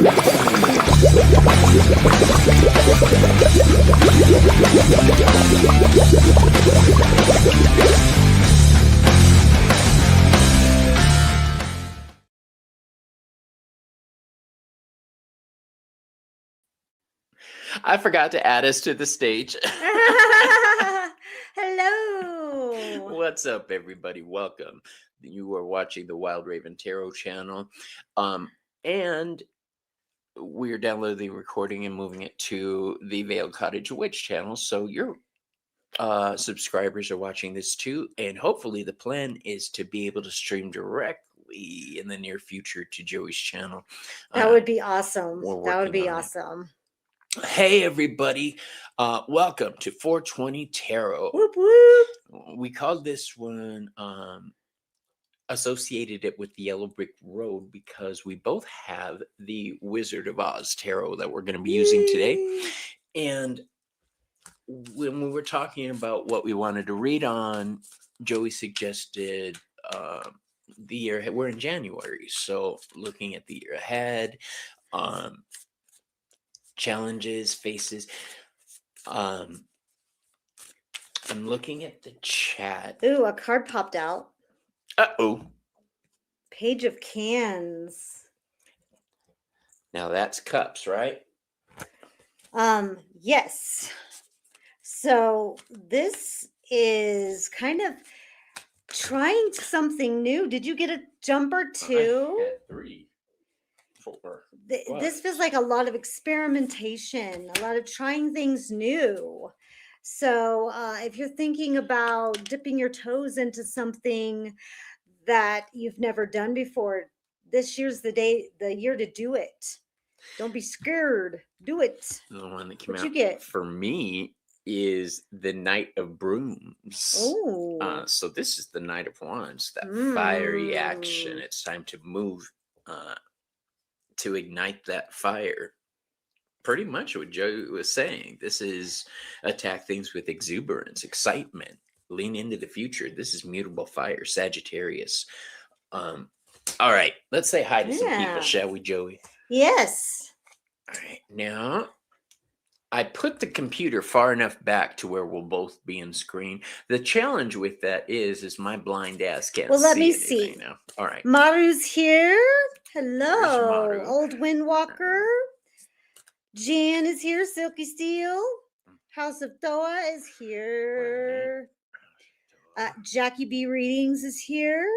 I forgot to add us to the stage. Hello. What's up, everybody? Welcome. You are watching the Wild Raven Tarot channel. And we're downloading the recording and moving it to the Veiled Cottage Witch channel. So your subscribers are watching this too. And hopefully the plan is to be able to stream directly in the near future to Joey's channel. That would be awesome. we're That would working be on it. awesome. Hey, everybody. Welcome to 420 Tarot. Whoop, whoop. We called this one, associated it with the Yellow Brick Road because we both have the Wizard of Oz Tarot that we're going to be using today. And when we were talking about what we wanted to read on, Joey suggested the year ahead. We're in January, so looking at the year ahead, challenges, faces. I'm looking at the chat. Ooh, a card popped out. Uh-oh. Page of Cans. Now that's cups, right? Yes. So this is kind of trying something new. Did you get a jumper too? I had 3, 4. This feels like a lot of experimentation, a lot of trying things new. So if you're thinking about dipping your toes into something that you've never done before, this year's the year to do it. Don't be scared. Do it. The one that came What'd out you get? for me is the Knight of Brooms. Oh. So this is the Knight of Wands, that fiery action. It's time to move to ignite that fire. Pretty much what Joe was saying. This is attack things with exuberance, excitement, lean into the future. This is mutable fire, Sagittarius. All right, let's say hi to some people, shall we, Joey? Yes. All right, now I put the computer far enough back to where we'll both be in screen. The challenge with that is my blind ass can't Well, let see me anything see. now. All right. Maru's here. Hello. Maru. Old Windwalker. Jan is here. Silky Steel. House of Toa is here. Jackie B Readings is here.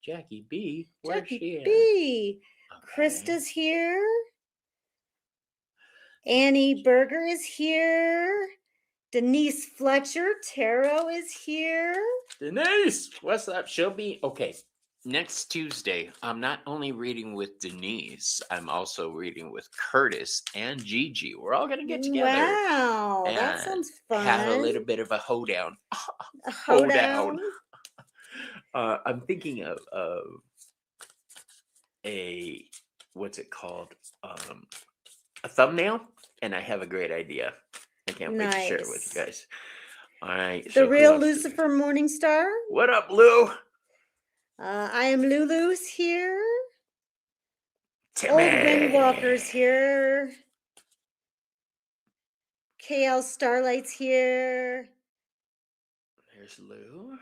Jackie B. Where's Jackie she at? B. Okay. Krista's here. Annie Berger is here. Denise Fletcher Tarot is here. Denise, what's up? She'll be okay. Next Tuesday, I'm not only reading with Denise, I'm also reading with Curtis and Gigi. We're all gonna get together. Wow, that sounds fun. Have a little bit of a hoedown. A hoedown. I'm thinking of a what's it called? A thumbnail, and I have a great idea. I can't wait to share it with you guys. All right. The real Lucifer Morningstar. What up, Lou? I am Lulu's here. Timmy. Old Windwalker's here. KL Starlight's here. There's Lou.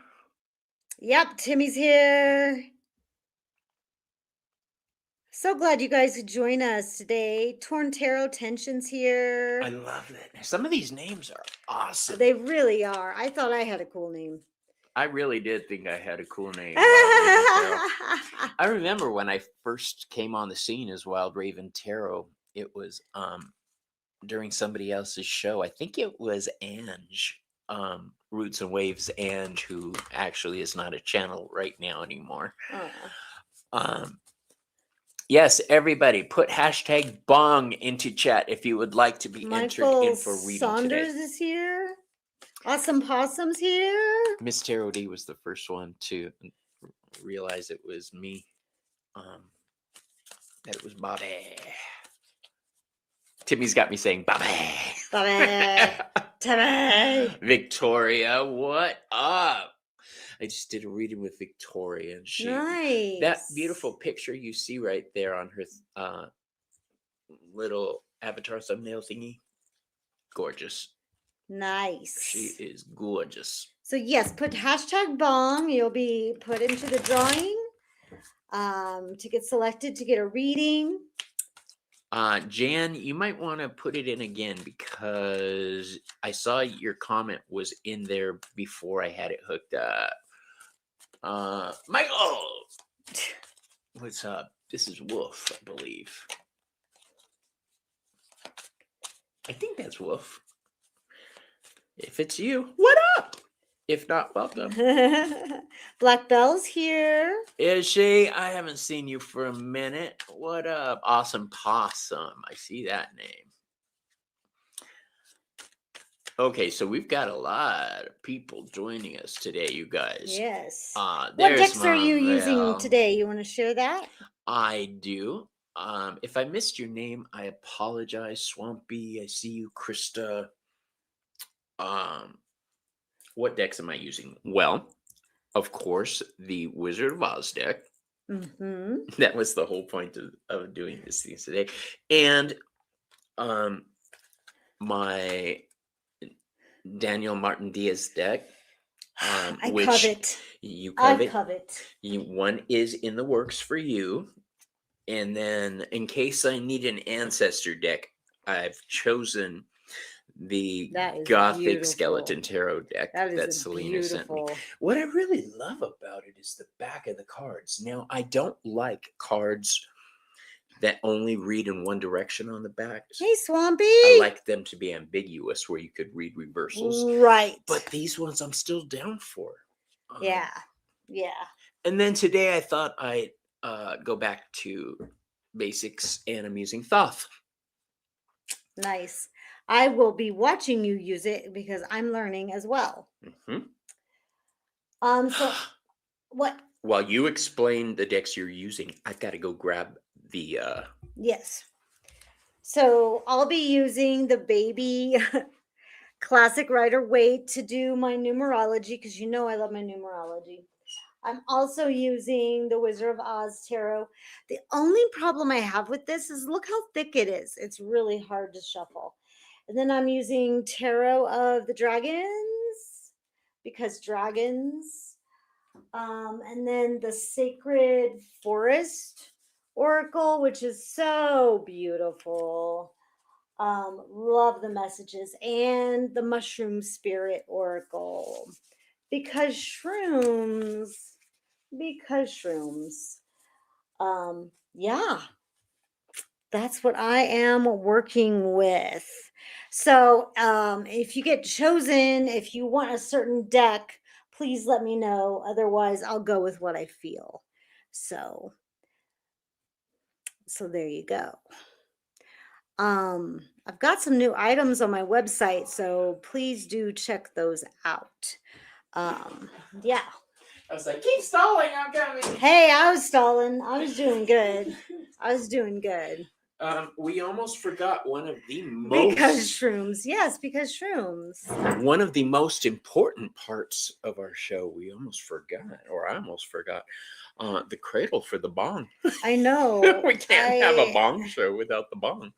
Yep, Timmy's here. So glad you guys could join us today. Torn Tarot Tension's here. I love it. Some of these names are awesome. They really are. I thought I had a cool name. I really did think I had a cool name. I remember when I first came on the scene as Wild Raven Tarot, it was during somebody else's show. I think it was Ange, Roots and Waves Ange, who actually is not a channel right now anymore. Yes, everybody, put hashtag bong into chat if you would like to be entered in for reading Saunders today. is here. Awesome Possum's here. Miss Tarot D was the first one to realize it was me. That it was Bobby. Timmy's got me saying Bobby. Bobby. Timmy. Victoria, what up? I just did a reading with Victoria, and Nice. that beautiful picture you see right there on her little avatar thumbnail thingy. Gorgeous. Nice. She is gorgeous. So yes, put hashtag bong. You'll be put into the drawing to get selected to get a reading. Jan, you might want to put it in again because I saw your comment was in there before I had it hooked up. Michael, what's up? This is Wolf, I believe. I think that's Wolf. If it's you, what up? If not, welcome. Black Belle's here. Is she? I haven't seen you for a minute. What up? Awesome Possum. I see that name. Okay, so we've got a lot of people joining us today, you guys. Yes. What There's decks are you using Marvel. today? You want to share that? I do. If I missed your name, I apologize. Swampy, I see you. Krista. What decks am I using? Well, of course, the Wizard of Oz deck. Mm-hmm. That was the whole point of doing this thing today. And my Daniel Martin Diaz deck. I which covet. You I covet. covet. One is in the works for you. And then in case I need an ancestor deck, I've chosen the Gothic beautiful. Skeleton Tarot deck that Selena sent me. What I really love about it is the back of the cards. Now, I don't like cards that only read in one direction on the back. Hey, Swampy. I like them to be ambiguous where you could read reversals. Right. But these ones I'm still down for. Yeah. Yeah. And then today I thought I'd go back to basics and I'm using Thoth. Nice. I will be watching you use it because I'm learning as well. Mm-hmm. So what? While you explain the decks you're using, I've got to go grab the Yes. So I'll be using the baby classic Rider-Waite to do my numerology because you know I love my numerology. I'm also using the Wizard of Oz tarot. The only problem I have with this is look how thick it is. It's really hard to shuffle. And then I'm using Tarot of the Dragons because dragons. And then the Sacred Forest Oracle, which is so beautiful. Love the messages. And the Mushroom Spirit Oracle. Because shrooms. Yeah. That's what I am working with. So if you get chosen, if you want a certain deck, please let me know. Otherwise, I'll go with what I feel. So there you go. I've got some new items on my website, so please do check those out. Yeah. I was like, keep stalling, I'm coming. Hey, I was stalling. I was doing good. We almost forgot one of the most... Because shrooms. Yes, because shrooms. One of the most important parts of our show, we almost forgot, or I almost forgot, the cradle for the bong. I know. We can't have a bong show without the bong.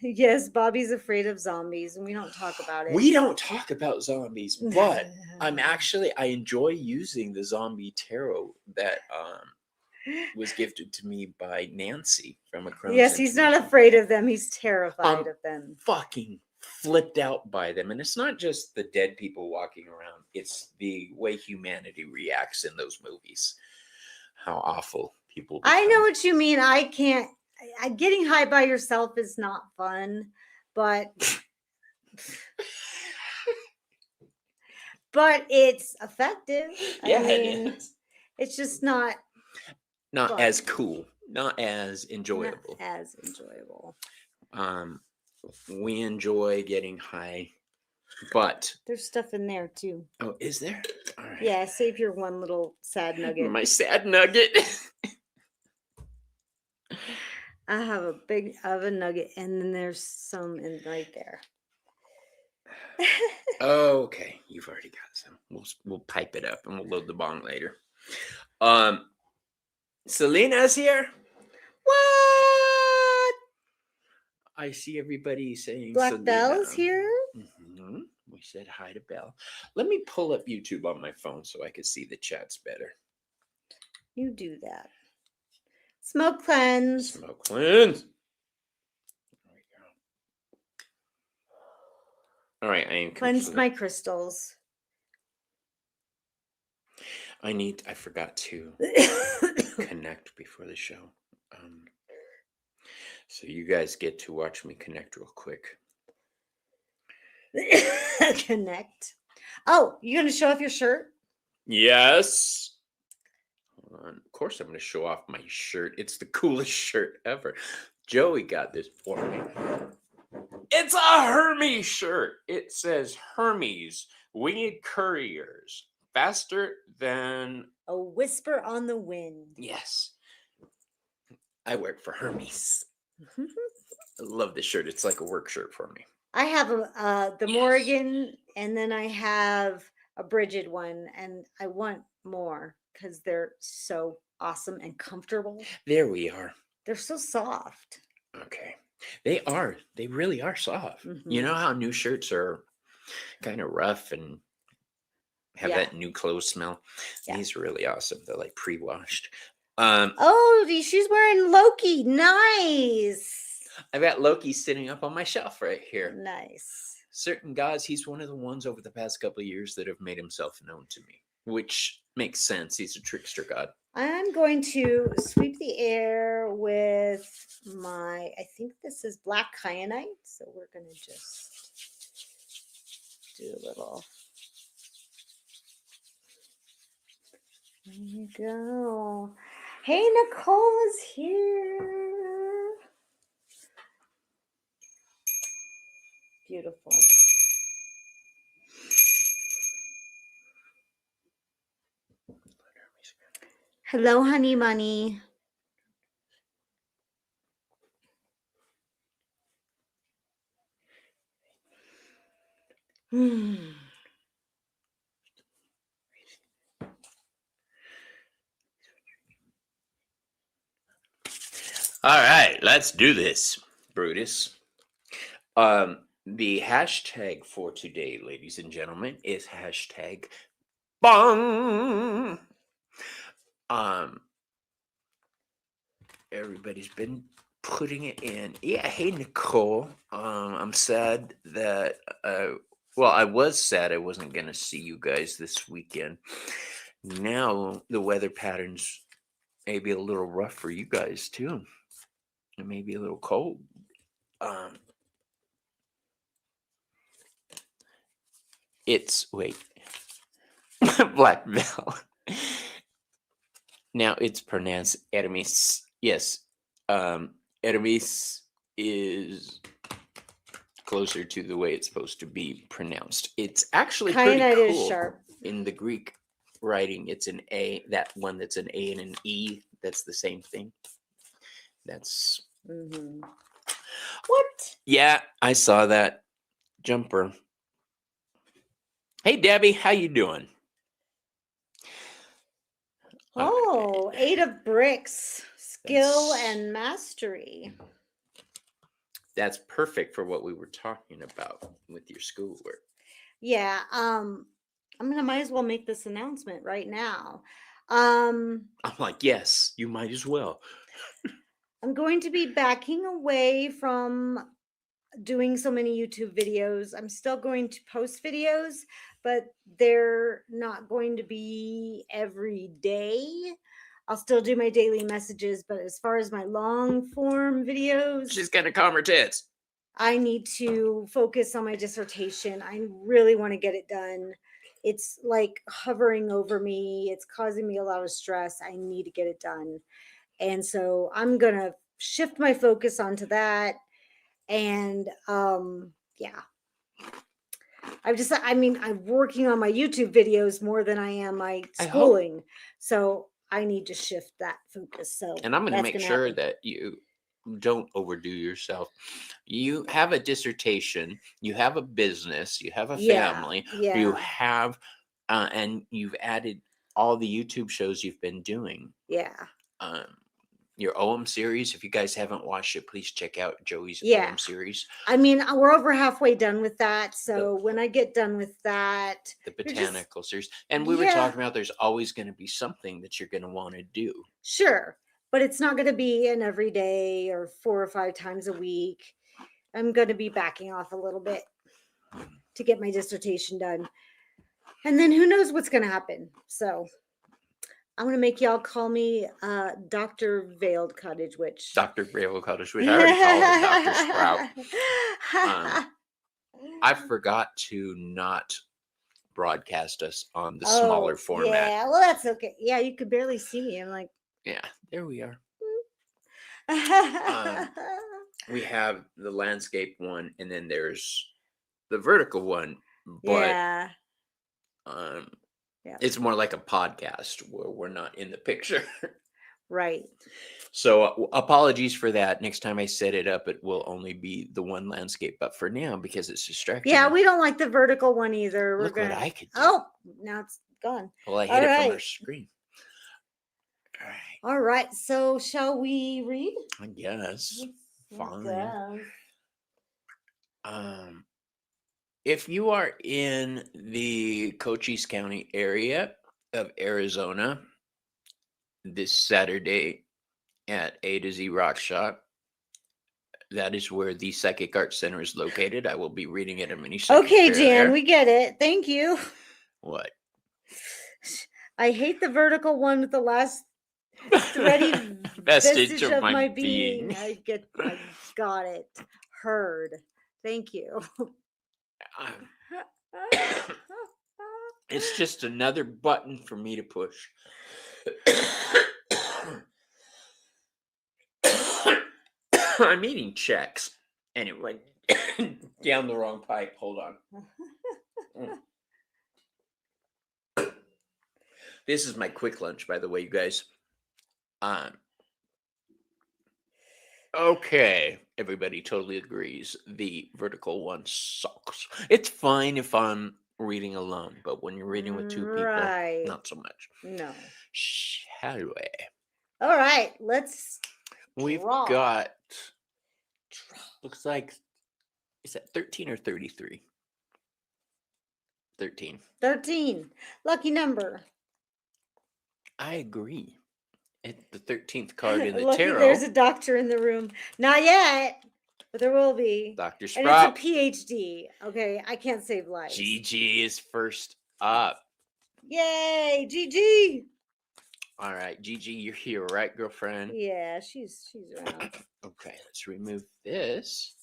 Yes, Bobby's afraid of zombies, and we don't talk about it. We don't talk about zombies, but I enjoy using the zombie tarot that was gifted to me by Nancy from a Crohn's. Yes, he's not afraid of them. He's terrified of them. Fucking flipped out by them. And it's not just the dead people walking around. It's the way humanity reacts in those movies. How awful people become. I know what you mean. I can't. Getting high by yourself is not fun, but it's effective. Yeah, I mean, it is. It's just not fun. As cool, not as enjoyable. We enjoy getting high, but there's stuff in there too. Oh, is there? All right. Yeah, save your one little sad nugget. My sad nugget. I have a big oven nugget, and then there's some in right there. Okay, you've already got some. We'll pipe it up, and we'll load the bong later. Selena's here. What? I see everybody saying Black Selena. Bell's here. Mhm. We said hi to Belle. Let me pull up YouTube on my phone so I can see the chats better. You do that. Smoke cleanse. Smoke cleanse. There we go. All right, I am Cleansed my crystals. I forgot to connect before the show. So you guys get to watch me connect real quick. Connect. Oh, you gonna show off your shirt? Yes. Hold on. Of course, I'm going to show off my shirt. It's the coolest shirt ever. Joey got this for me. It's a Hermes shirt. It says Hermes, winged couriers, faster than A whisper on the wind. Yes. I work for Hermes. I love this shirt. It's like a work shirt for me. I have the Morgan, and then I have a Bridget one, and I want more because they're so awesome and comfortable. There we are. They're so soft. Okay. They are. They really are soft. You know how new shirts are kind of rough and have that new clothes smell? Yeah. These are really awesome. They're like pre-washed. Oh, she's wearing Loki. Nice. I've got Loki sitting up on my shelf right here. Nice. Certain gods, he's one of the ones over the past couple of years that have made himself known to me, which makes sense. He's a trickster god. I'm going to sweep the air with my, I think this is black kyanite. So we're going to just do a little. There you go. Hey, Nicole is here. Beautiful. Hello, honey bunny. All right, let's do this, Brutus. The hashtag for today, ladies and gentlemen, is hashtag bong. Everybody's been putting it in. Yeah, hey Nicole. I'm sad that well, I was sad I wasn't gonna see you guys this weekend. Now the weather patterns may be a little rough for you guys too. It may be a little cold. It's Black Bell. Now it's pronounced Hermes. Yes. Hermes is closer to the way it's supposed to be pronounced. It's actually pretty cool. Is sharp. In the Greek writing, it's an A. That one that's an A and an E, that's the same thing. That's What? Yeah, I saw that jumper. Hey Debbie, how you doing? Oh, 8 of bricks, skill and mastery. That's perfect for what we were talking about with your schoolwork. Yeah, might as well make this announcement right now. I'm like, yes, you might as well. I'm going to be backing away from doing so many YouTube videos. I'm still going to post videos, but they're not going to be every day. I'll still do my daily messages, but as far as my long form videos, she's gonna calm her tits. I need to focus on my dissertation. I really want to get it done. It's like hovering over me. It's causing me a lot of stress. I need to get it done. And so I'm going to shift my focus onto that. And yeah, I'm working on my YouTube videos more than I am my schooling. So I need to shift that focus. So, and I'm going to make sure that you don't overdo yourself. You have a dissertation, you have a business, you have a family, you have, and you've added all the YouTube shows you've been doing. Yeah. your OM series. If you guys haven't watched it, please check out Joey's Yeah. OM series. I mean, we're over halfway done with that. So when I get done with that, the botanical series. And we were talking about there's always going to be something that you're going to want to do. Sure. But it's not going to be an every day or 4 or 5 times a week. I'm going to be backing off a little bit to get my dissertation done. And then who knows what's going to happen. So I'm going to make y'all call me Dr. Veiled Cottage Witch. Dr. Veiled Cottage Witch. I already called her Dr. Sprout. I forgot to not broadcast us on the smaller format. Yeah, well, that's okay. Yeah, you could barely see me. I'm like, yeah, there we are. We have the landscape one, and then there's the vertical one. But it's more like a podcast where we're not in the picture. Right. So apologies for that. Next time I set it up, it will only be the one landscape. But for now, because it's distracting. Yeah, we don't like the vertical one either. Look what I could do. Oh, now it's gone. Well, I hit it from our screen. All right. All right. So shall we read? I guess. Fine. If you are in the Cochise County area of Arizona this Saturday at A to Z Rock Shop, that is where the Psychic Arts Center is located. I will be reading at a mini. Okay, Jan, we get it. Thank you. What? I hate the vertical one with the last thready vestige of my being. I got it. Heard. Thank you. It's just another button for me to push. I'm eating checks and it went down the wrong pipe. Hold on. This is my quick lunch, by the way, you guys. Okay, everybody totally agrees. The vertical one sucks. It's fine if I'm reading alone, but when you're reading with 2 people, not so much. No. Shall we? All right, let's. We've got. Looks like. Is that 13 or 33? 13. 13. Lucky number. I agree. It's the 13th card in the Lucky tarot. There's a doctor in the room. Not yet, but there will be. Dr. Sprout. And it's a PhD. Okay, I can't save lives. Gigi is first up. Yay, Gigi. All right, Gigi, you're here, right, girlfriend? Yeah, she's around. Okay, let's remove this.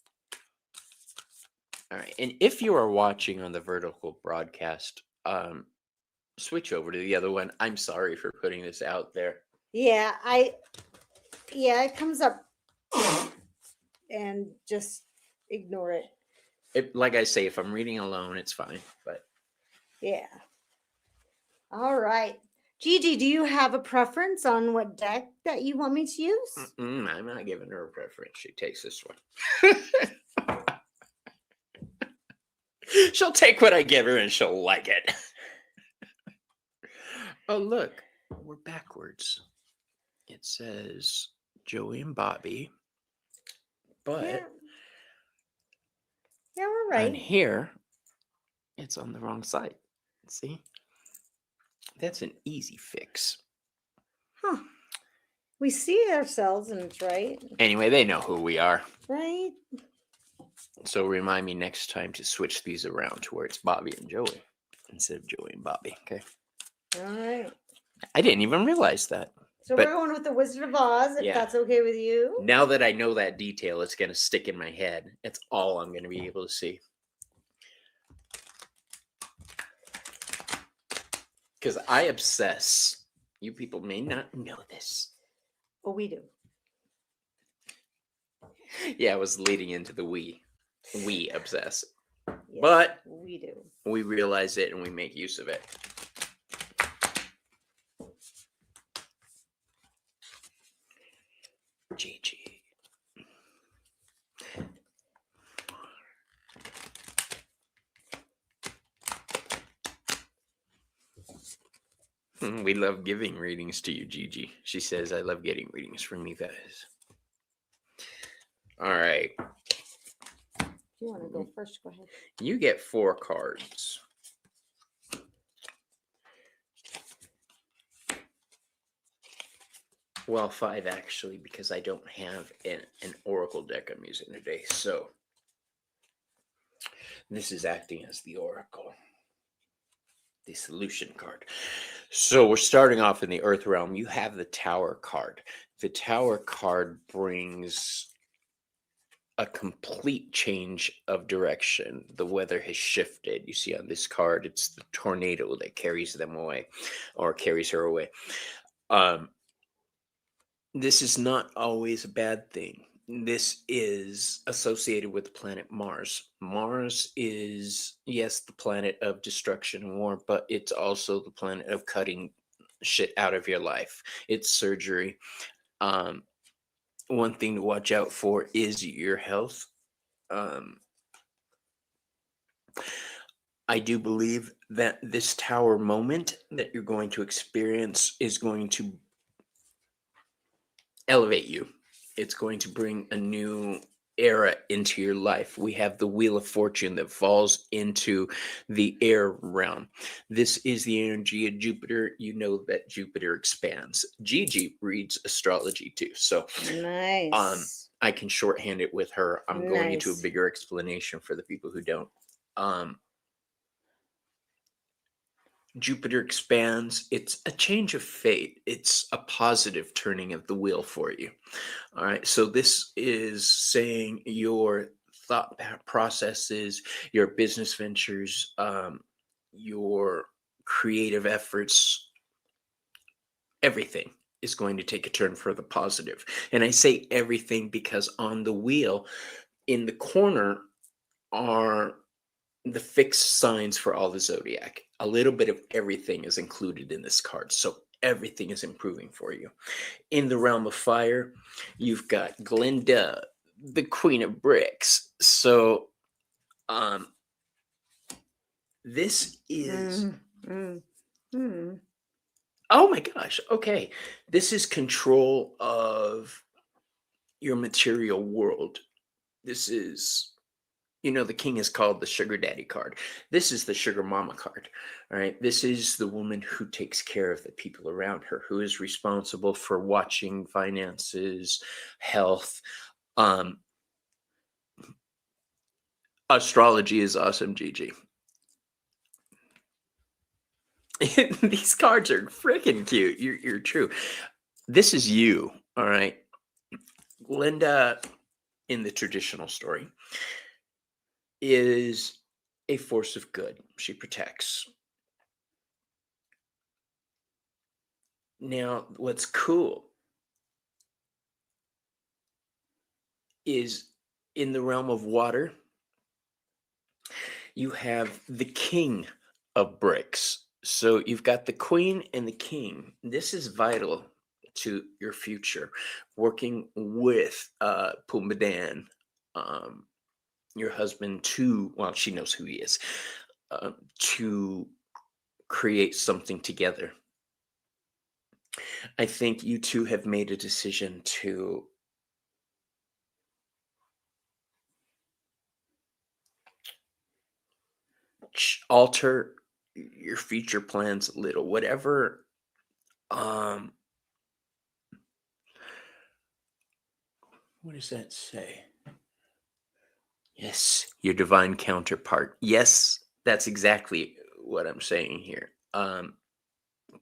All right, and if you are watching on the vertical broadcast, switch over to the other one. I'm sorry for putting this out there. Yeah, it comes up and just ignore it. Like I say, if I'm reading alone, it's fine, but. Yeah. All right. Gigi, do you have a preference on what deck that you want me to use? I'm not giving her a preference. She takes this one. She'll take what I give her and she'll like it. Oh, look. We're backwards. It says Joey and Bobby. But yeah, we're right. And here, it's on the wrong side. See? That's an easy fix. Huh. We see ourselves and it's right. Anyway, they know who we are. Right. So remind me next time to switch these around to where it's Bobby and Joey instead of Joey and Bobby. Okay. All right. I didn't even realize that. So we're going with the Wizard of Oz, if that's okay with you. Now that I know that detail, it's going to stick in my head. It's all I'm going to be able to see. Because I obsess. You people may not know this. Oh, we do. Yeah, I was leading into the we. We obsess. Yes, but we do. We realize it and we make use of it. Gigi. We love giving readings to you, Gigi. She says, I love getting readings from you guys. All right. If you want to go first, go ahead. You get 4 cards. Well, 5 actually, because I don't have an oracle deck I'm using today. So this is acting as the oracle, the solution card. So we're starting off in the earth realm. You have the Tower card. The Tower card brings a complete change of direction. The weather has shifted. You see on this card, it's the tornado that carries them away, or carries her away. This is not always a bad thing. This is associated with the planet Mars. Mars is, yes, the planet of destruction and war, but it's also the planet of cutting shit out of your life. It's surgery. One thing to watch out for is your health. I do believe that this tower moment that you're going to experience is going to elevate you. It's going to bring a new era into your life. We have the Wheel of Fortune that falls into the air realm. This is the energy of Jupiter. You know that Jupiter expands. Gigi reads astrology too. So Nice. I can shorthand it with her. I'm going into a Nice. bigger explanation for the people who don't. Jupiter expands. It's a change of fate. It's a positive turning of the wheel for you. All right. So this is saying your thought processes, your business ventures, your creative efforts, everything is going to take a turn for the positive. And I say everything because on the wheel in the corner are the fixed signs for all the zodiac. A little bit of everything is included in this card. So everything is improving for you. In the realm of fire, you've got Glinda, the Queen of Bricks. So this is oh my gosh. Okay. This is control of your material world. This is, you know, the king is called the sugar daddy card. This is the sugar mama card. All right. This is the woman who takes care of the people around her, who is responsible for watching finances, health. Astrology is awesome, Gigi. These cards are freaking cute. You're true. This is you. All right. Linda, in the traditional story, is a force of good. She protects. Now, what's cool is in the realm of water, you have the king of bricks. So you've got the queen and the king. This is vital to your future. Working with Pumbedaan, your husband, to, well, she knows who he is, to create something together. I think you two have made a decision to alter your future plans a little, whatever. What does that say? Yes, your divine counterpart. Yes, that's exactly what I'm saying here.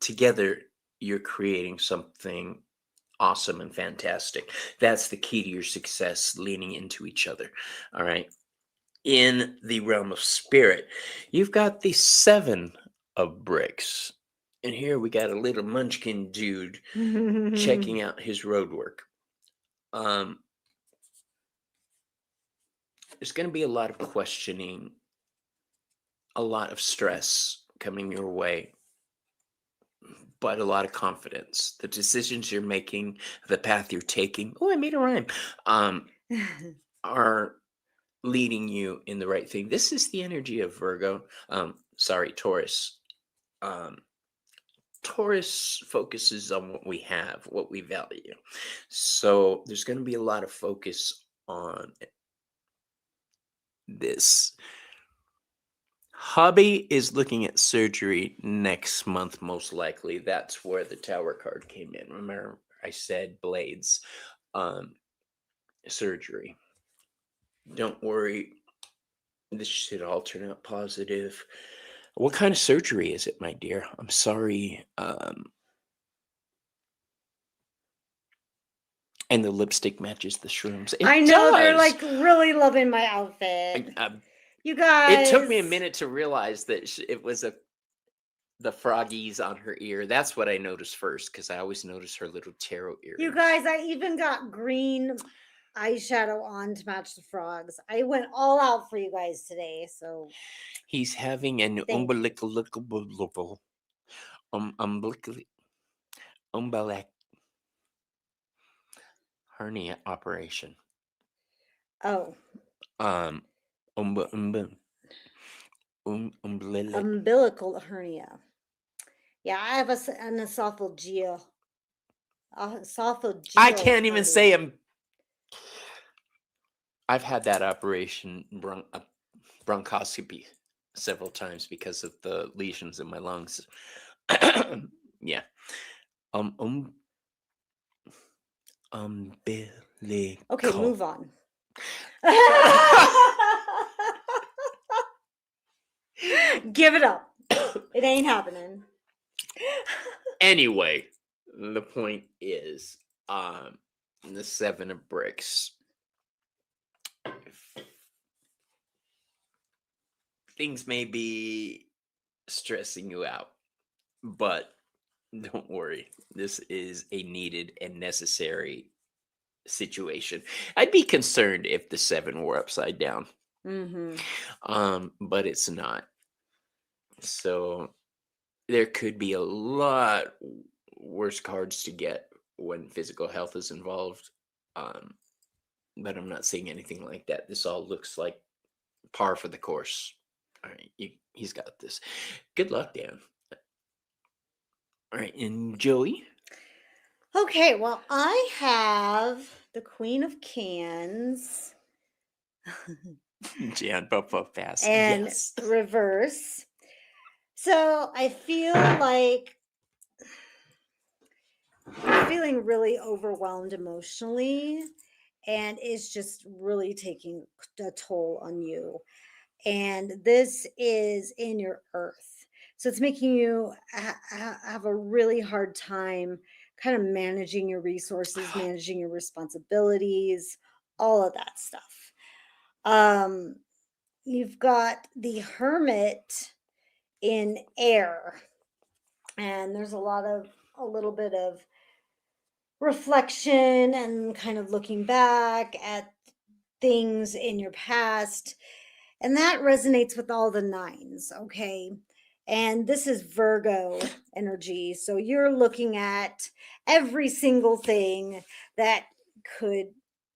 Together, you're creating something awesome and fantastic. That's the key to your success, leaning into each other. All right. In the realm of spirit, you've got the 7 of bricks. And here we got a little munchkin dude checking out his road work. There's going to be a lot of questioning, a lot of stress coming your way, but a lot of confidence. The decisions you're making, the path you're taking, oh, I made a rhyme, are leading you in the right thing. This is the energy of Virgo. Taurus. Taurus focuses on what we have, what we value. So there's going to be a lot of focus on this. Hobby is looking at surgery next month, most likely. That's where the Tower card came in. Remember, I said blades, surgery. Don't worry, this should all turn out positive. What kind of surgery is it, my dear? I'm sorry. And the lipstick matches the shrooms. It I know they're does. like really loving my outfit. You guys. It took me a minute to realize that it was the froggies on her ear. That's what I noticed first, because I always notice her little tarot earrings. You guys, I even got green eyeshadow on to match the frogs. I went all out for you guys today. So he's having an umbilical hernia operation. Oh. Umbilical hernia. Yeah, I have an esophageal. I can't even say them. I've had that operation, bronchoscopy, several times because of the lesions in my lungs. Yeah. Umbilical. Okay, move on. Give it up. It ain't happening. Anyway, the point is, the 7 of bricks. Things may be stressing you out, but don't worry. This is a needed and necessary situation. I'd be concerned if the 7 were upside down. But it's not. So there could be a lot worse cards to get when physical health is involved. But I'm not seeing anything like that. This all looks like par for the course. All right, he's got this. Good luck, Dan. All right, and Joey? Okay, well, I have the Queen of Cans. Jan, pass. And yes. reverse. So I feel like you're feeling really overwhelmed emotionally, and it's just really taking a toll on you. And this is in your earth. So it's making you have a really hard time kind of managing your resources, managing your responsibilities, all of that stuff. You've got the Hermit in air, and there's a little bit of reflection and kind of looking back at things in your past. And that resonates with all the 9s, okay? And this is Virgo energy. So you're looking at every single thing that could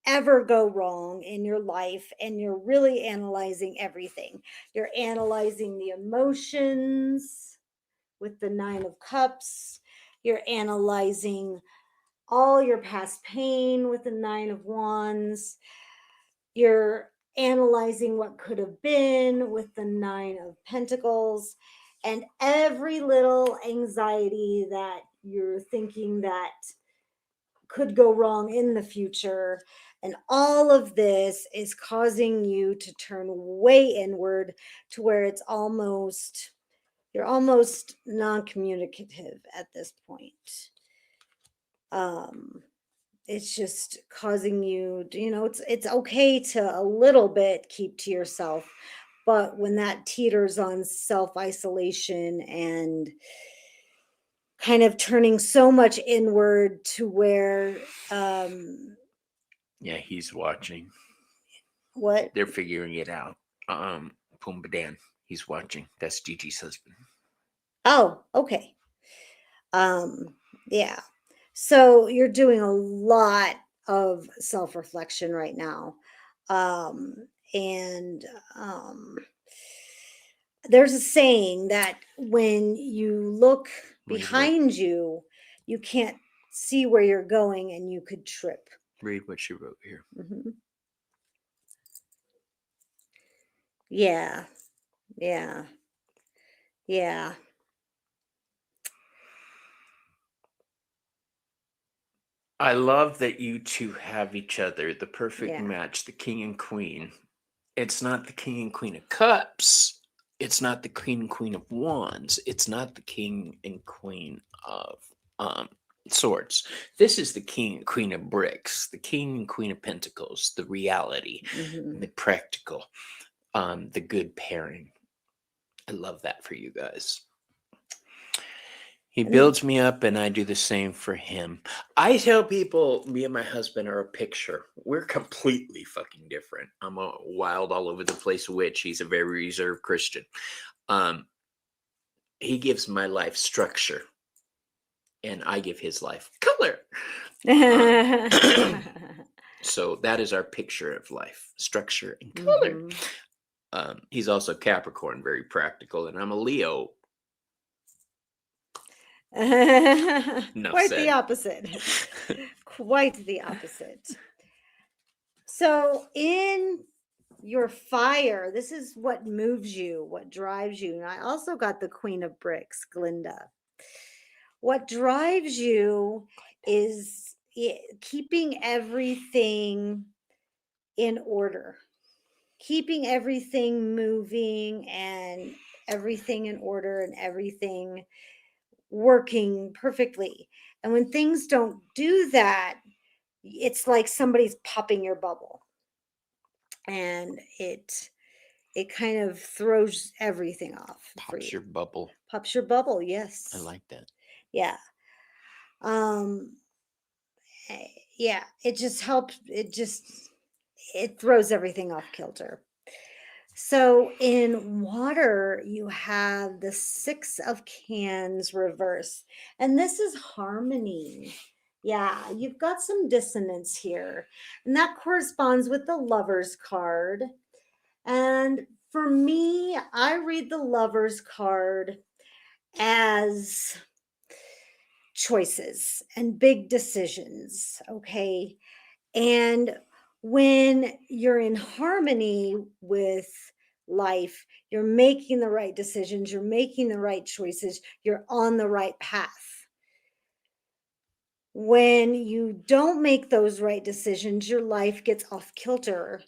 ever go wrong in your life, and you're really analyzing everything. You're analyzing the emotions with the 9 of Cups. You're analyzing all your past pain with the 9 of Wands. You're analyzing what could have been with the 9 of Pentacles, and every little anxiety that you're thinking that could go wrong in the future. And all of this is causing you to turn way inward to where you're almost non-communicative at this point. It's just causing you, it's okay to a little bit keep to yourself, but when that teeters on self-isolation and kind of turning so much inward to where yeah, he's watching. What? They're figuring it out. Pumbaa Dan, he's watching. That's Gigi's husband. Oh, okay. Yeah. So you're doing a lot of self-reflection right now. there's a saying that when you look Read what, behind you, you can't see where you're going and you could trip. read what she wrote here. Mhm. Yeah. Yeah. Yeah. I love that you two have each other, the perfect Yeah. match, the king and queen. It's not the king and queen of cups. It's not the king and queen of wands. It's not the king and queen of swords. This is the king and queen of bricks, the king and queen of pentacles, the reality, Mhm. the practical, the good pairing. I love that for you guys. He And builds me up and I do the same for him. I tell people me and my husband are a picture. We're completely fucking different. I'm a wild all over the place witch. He's a very reserved Christian. He gives my life structure and I give his life color. So that is our picture of life, structure and color. He's also Capricorn, very practical, and I'm a Leo. Quite the opposite. Quite the opposite. So in your fire, this is what moves you, what drives you. And I also got the Queen of Bricks, Glinda. What drives you is keeping everything in order, keeping everything moving and everything in order and everything working perfectly. And when things don't do that, it's like somebody's popping your bubble. And it kind of throws everything off for Pops you. your bubble. Pops your bubble, yes. I like that. Yeah. Yeah, it just helps. It throws everything off kilter. So in water, you have the 6 of Cans reverse, and this is harmony. Yeah, you've got some dissonance here, and that corresponds with the Lover's card. And for me, I read the Lover's card as choices and big decisions, okay? And when you're in harmony with life, you're making the right decisions, you're making the right choices, you're on the right path. When you don't make those right decisions, your life gets off kilter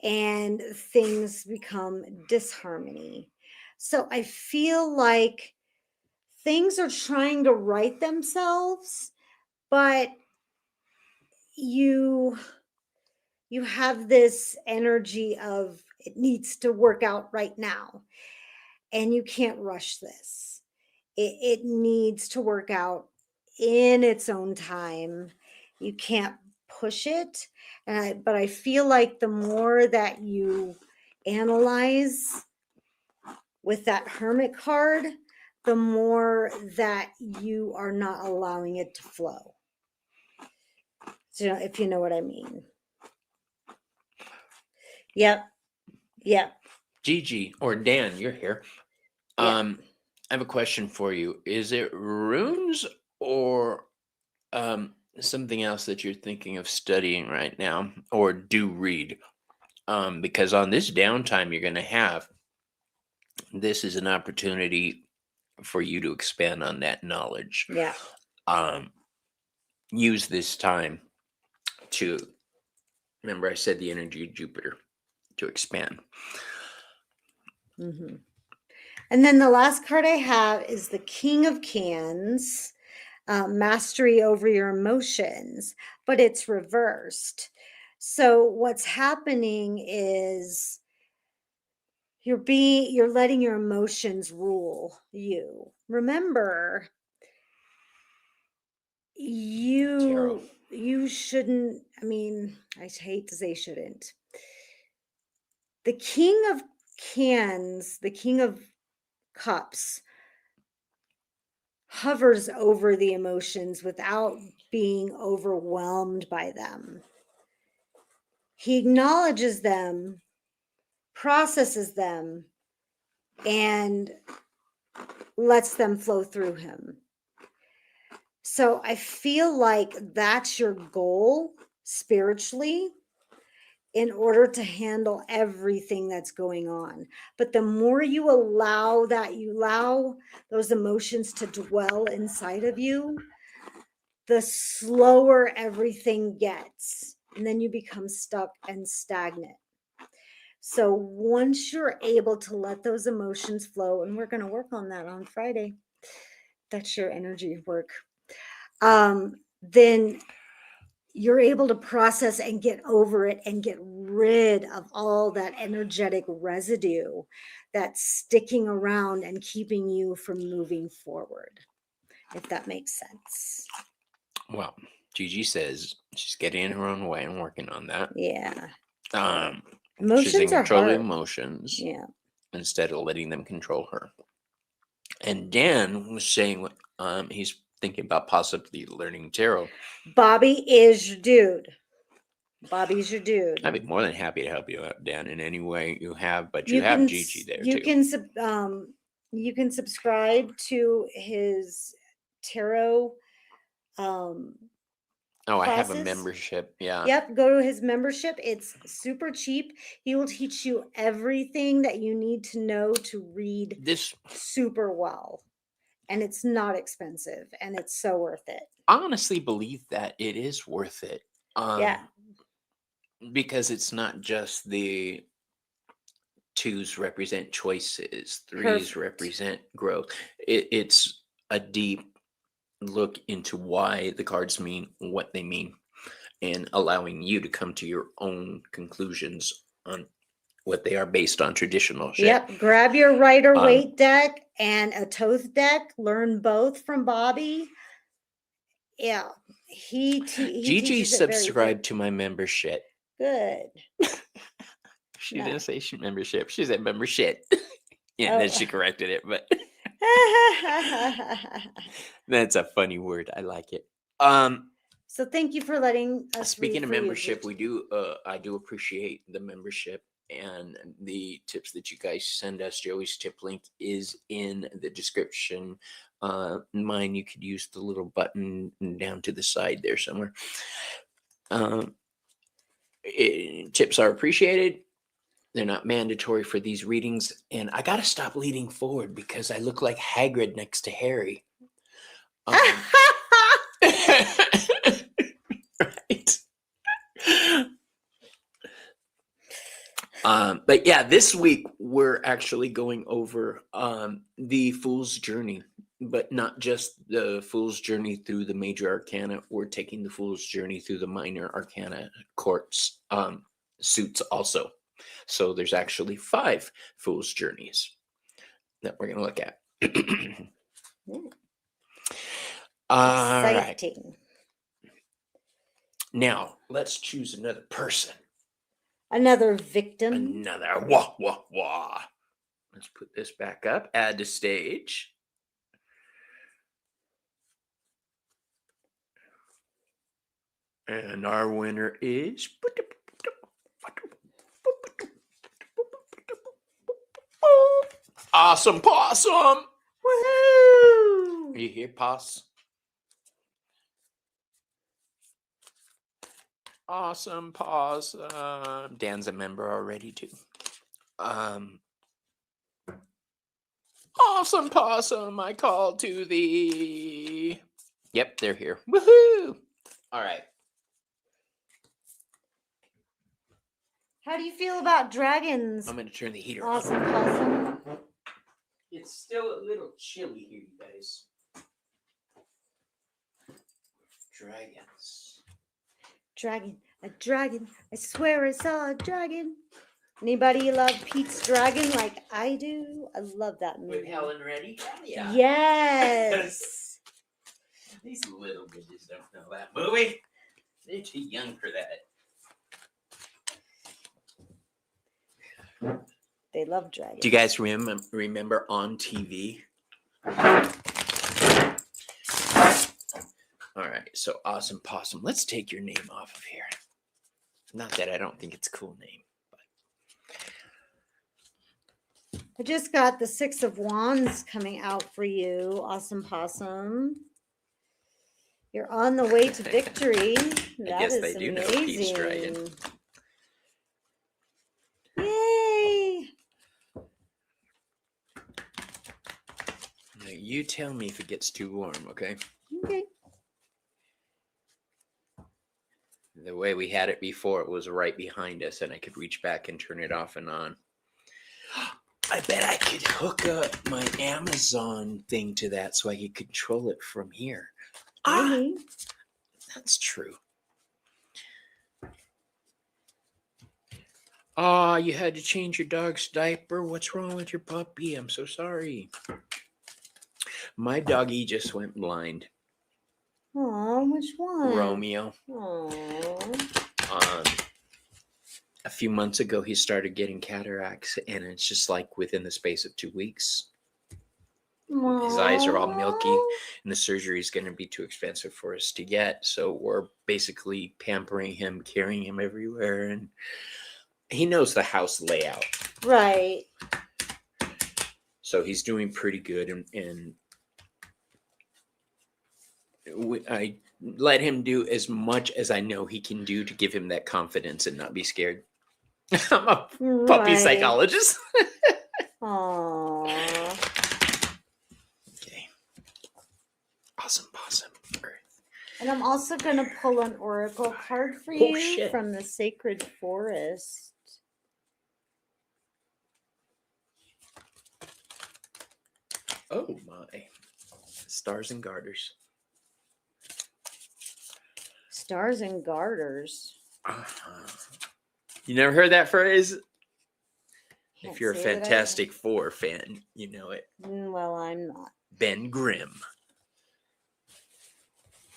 and things become disharmony. So I feel like things are trying to right themselves, but you have this energy of it needs to work out right now, and you can't rush this. It needs to work out in its own time. You can't push it. But I feel like the more that you analyze with that Hermit card, the more that you are not allowing it to flow. So, if you know what I mean. Yep. Yep. Gigi or Dan, you're here. Yeah. I have a question for you. Is it runes or something else that you're thinking of studying right now or do read? Because on this downtime you're going to have, this is an opportunity for you to expand on that knowledge. Yeah. Use this time to, remember I said the energy of Jupiter, to expand. Mm-hmm. And then the last card I have is the King of Cans, mastery over your emotions, but it's reversed. So what's happening is you're letting your emotions rule you. Remember, Tarot. you shouldn't, I mean, I hate to say shouldn't. The King of Cans, the King of Cups, hovers over the emotions without being overwhelmed by them. He acknowledges them, processes them, and lets them flow through him. So I feel like that's your goal spiritually in order to handle everything that's going on. But the more you allow those emotions to dwell inside of you, the slower everything gets. And then you become stuck and stagnant. So once you're able to let those emotions flow, and we're going to work on that on Friday, that's your energy work, then you're able to process and get over it and get rid of all that energetic residue that's sticking around and keeping you from moving forward, if that makes sense. Well, Gigi says she's getting in her own way and working on that. Yeah. She's in Emotions are control of hard. emotions Yeah. instead of letting them control her. And Dan was saying he's thinking about possibly learning tarot. Bobby is your dude. Bobby's your dude. I'd be more than happy to help you out, Dan, in any way you have, but you You have can Gigi there you too. you can subscribe to his tarot Oh, I have a classes. membership. Yeah. Yep, go to his membership. It's super cheap. He will teach you everything that you need to know to read This super well. And it's not expensive, and it's so worth it. I honestly believe that it is worth it. Yeah. Because it's not just the 2s represent choices, 3s Perfect. represent growth. It's a deep look into why the cards mean what they mean, and allowing you to come to your own conclusions on what they are based on traditional shit. Yep. Grab your Rider-Waite deck and a Toth deck. Learn both from Bobby. Yeah. Gigi subscribed to my membership. Good. She didn't say membership. She said membership. Yeah, and then she corrected it, but that's a funny word. I like it. So thank you for letting us. Speaking of membership, I do appreciate the membership and the tips that you guys send us. Joey's tip link is in the description. Mine, you could use the little button down to the side there somewhere. Tips are appreciated. They're not mandatory for these readings. And I got to stop leaning forward because I look like Hagrid next to Harry. Right. But yeah, this week we're actually going over the Fool's Journey, but not just the Fool's Journey through the major arcana. We're taking the Fool's Journey through the minor arcana courts suits also. So there's actually 5 Fool's Journeys that we're going to look at. All right. Now, let's choose another person. Another victim. Another wah, wah, wah. Let's put this back up. Add to stage. And our winner is... Awesome Possum! Woohoo! Are you here, Poss? Awesome Possum. Dan's a member already, too. Awesome Possum, I call to thee. Yep, they're here. Woohoo! All right. How do you feel about dragons? I'm going to turn the heater on. Awesome Possum. It's still a little chilly here, you guys. Dragons. A dragon. I swear I saw a dragon. Anybody love Pete's Dragon like I do? I love that movie. With Helen Reddy? Yeah. Yes. These little bitches don't know that movie. They're too young for that. They love dragons. Do you guys remember on TV? All right, so Awesome Possum. Let's take your name off of here. Not that I don't think it's a cool name, I just got the Six of Wands coming out for you, Awesome Possum. You're on the way to victory. That guess is they do know Pete's dragon. amazing. Yay! Now, you tell me if it gets too warm, okay? Okay. The way we had it before, it was right behind us, and I could reach back and turn it off and on. I bet I could hook up my Amazon thing to that so I could control it from here. Maybe. That's true. Oh, you had to change your dog's diaper. What's wrong with your puppy? I'm so sorry. My doggy just went blind. Oh, which one? Romeo. Oh. A few months ago, he started getting cataracts, and it's just like within the space of 2 weeks. His eyes are all milky, and the surgery is going to be too expensive for us to get. So we're basically pampering him, carrying him everywhere, and he knows the house layout. Right. So he's doing pretty good, and I let him do as much as I know he can do to give him that confidence and not be scared. I'm a puppy psychologist. Aww. Okay. Awesome Possum Earth. And I'm also going to pull an oracle card for Oh, you shit. from the Sacred Forest. Oh my. Stars and Garters. Stars and Garters. Uh-huh. You never heard that phrase? Can't If you're a say that I- Fantastic Four fan, you know it. Well, I'm not. Ben Grimm.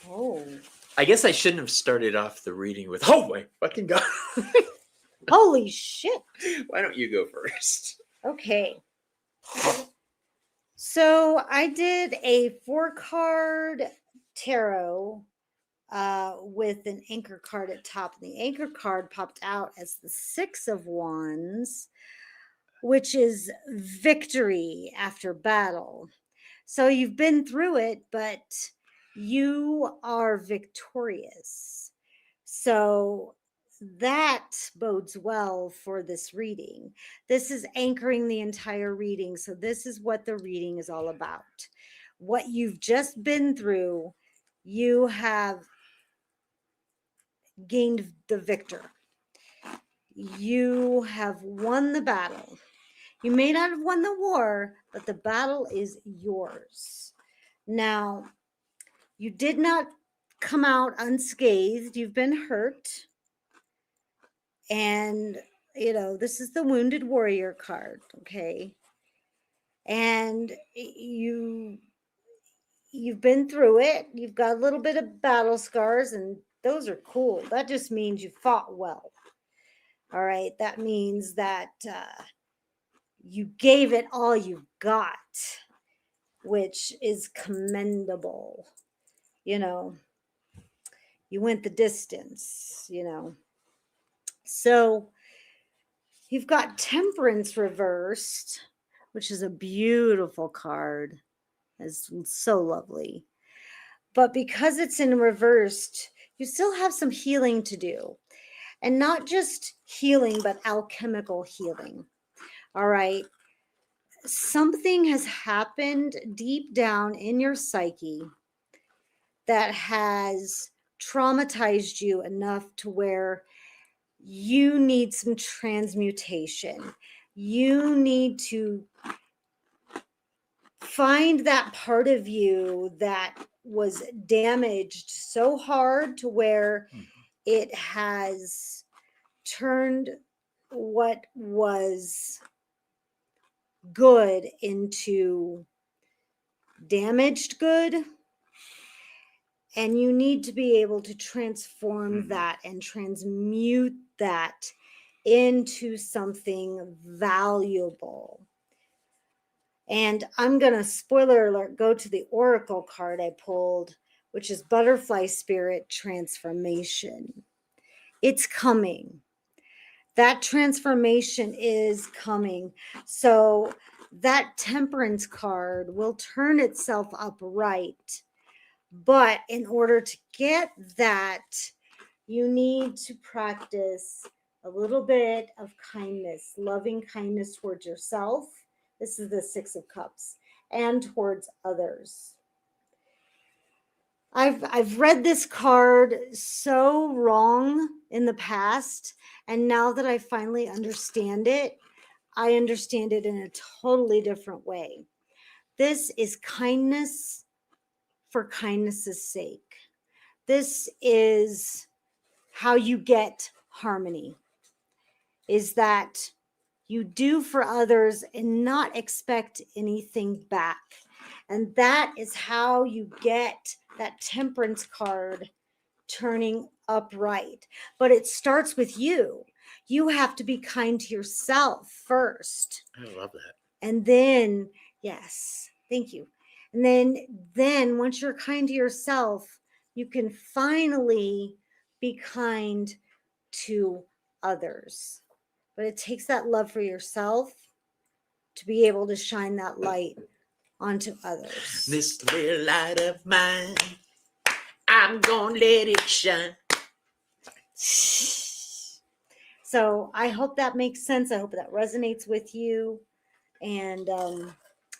Oh. I guess I shouldn't have started off the reading with, oh my fucking God. Holy shit. Why don't you go first? Okay. So I did a 4-card tarot with an anchor card at top. And the anchor card popped out as the 6 of Wands, which is victory after battle. So you've been through it, but you are victorious. So that bodes well for this reading. This is anchoring the entire reading. So this is what the reading is all about. What you've just been through, you have gained the victor. You have won the battle. You may not have won the war, but the battle is yours. Now, you did not come out unscathed. You've been hurt. And, you know, this is the Wounded Warrior card, okay? And you've been through it. You've got a little bit of battle scars, and those are cool. That just means you fought well. All right. That means that you gave it all you've got, which is commendable. You know, you went the distance, you know. So you've got Temperance reversed, which is a beautiful card. It's so lovely. But because it's in reversed, you still have some healing to do. And not just healing, but alchemical healing. All right. Something has happened deep down in your psyche that has traumatized you enough to where you need some transmutation. You need to find that part of you that was damaged so hard to where it has turned what was good into damaged good. And you need to be able to transform that and transmute that into something valuable. And I'm going to, spoiler alert, go to the oracle card I pulled, which is Butterfly Spirit Transformation. It's coming. That transformation is coming. So that temperance card will turn itself upright. But in order to get that, you need to practice a little bit of kindness, loving kindness towards yourself. This is the Six of Cups, and towards others. I've read this card so wrong in the past, and now that I finally understand it, I understand it in a totally different way. This is kindness for kindness's sake. This is how you get harmony, is that you do for others and not expect anything back. And that is how you get that temperance card turning upright. But it starts with you. You have to be kind to yourself first. I love that. And then, yes, thank you. And then once you're kind to yourself, you can finally be kind to others. But it takes that love for yourself to be able to shine that light onto others. This little light of mine, I'm gonna let it shine. So I hope that makes sense. I hope that resonates with you. And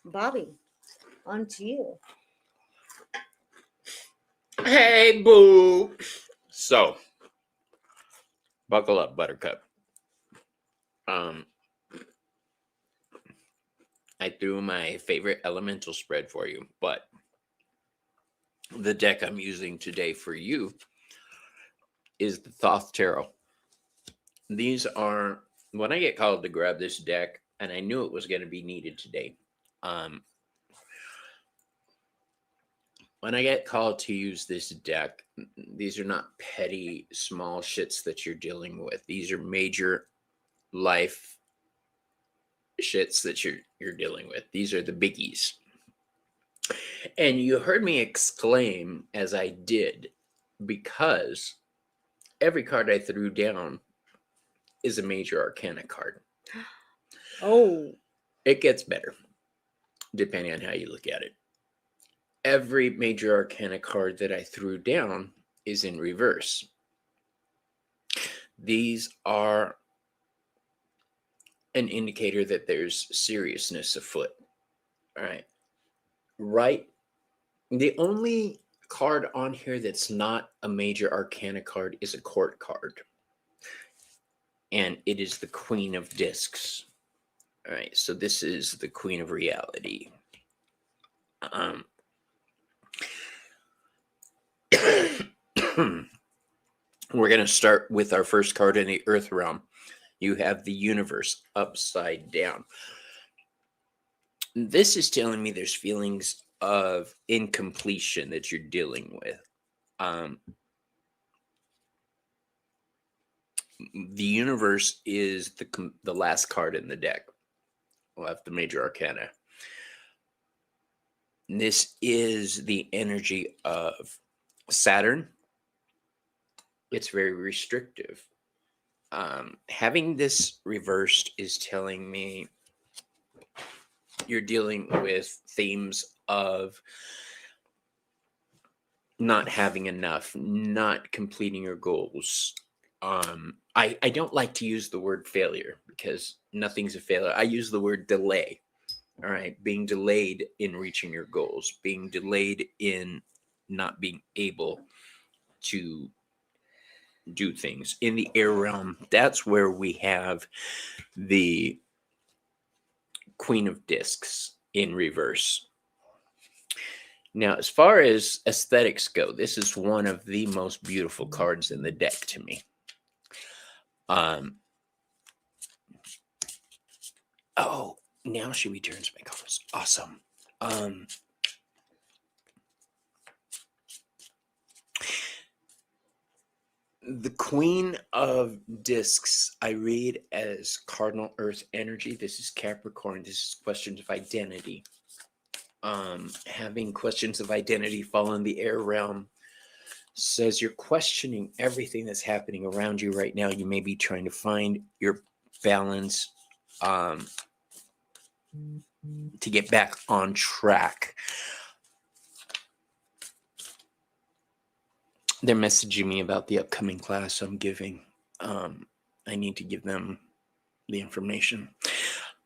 Bobby, on to you. Hey, boo. So, buckle up, Buttercup. I threw my favorite elemental spread for you, but the deck I'm using today for you is the Thoth Tarot. These are, when I get called to grab this deck, and I knew it was going to be needed today. When I get called to use this deck, these are not petty, small shits that you're dealing with. These are major life shits that you're dealing with. These are the biggies. And you heard me exclaim as I did, because every card I threw down is a major arcana card. Oh. It gets better, depending on how you look at it. Every major arcana card that I threw down is in reverse. These are an indicator that there's seriousness afoot. All right. Right. The only card on here that's not a major arcana card is a court card. And it is the Queen of Discs. All right. So this is the Queen of Reality. We're going to start with our first card in the Earth realm. You have the universe upside down. This is telling me there's feelings of incompletion that you're dealing with. The universe is the last card in the deck. We'll have the major arcana. This is the energy of Saturn. It's very restrictive. Having this reversed is telling me you're dealing with themes of not having enough, not completing your goals. I don't like to use the word failure because nothing's a failure. I use the word delay. All right. Being delayed in reaching your goals, being delayed in not being able to do things. In the air realm, that's where we have the Queen of Discs in reverse. Now, as far as aesthetics go, this is one of the most beautiful cards in the deck to me. Oh, now she returns my calls. Awesome. The Queen of Discs, I read as cardinal earth energy. This is Capricorn. This is questions of identity. Having questions of identity fall in the air realm says you're questioning everything that's happening around you right now. You may be trying to find your balance. to get back on track. They're messaging me about the upcoming class I'm giving. I need to give them the information.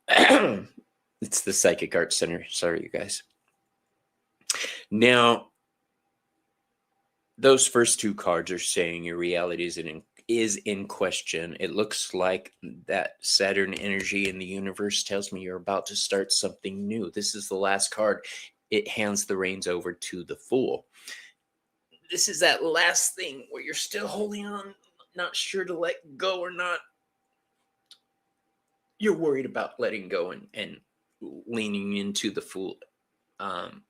It's the Psychic Arts Center. Sorry, you guys. Now, those first two cards are saying your reality is in question. It looks like that Saturn energy in the universe tells me you're about to start something new. This is the last card. It hands the reins over to the Fool. This is that last thing where you're still holding on, not sure to let go or not. You're worried about letting go and leaning into the Fool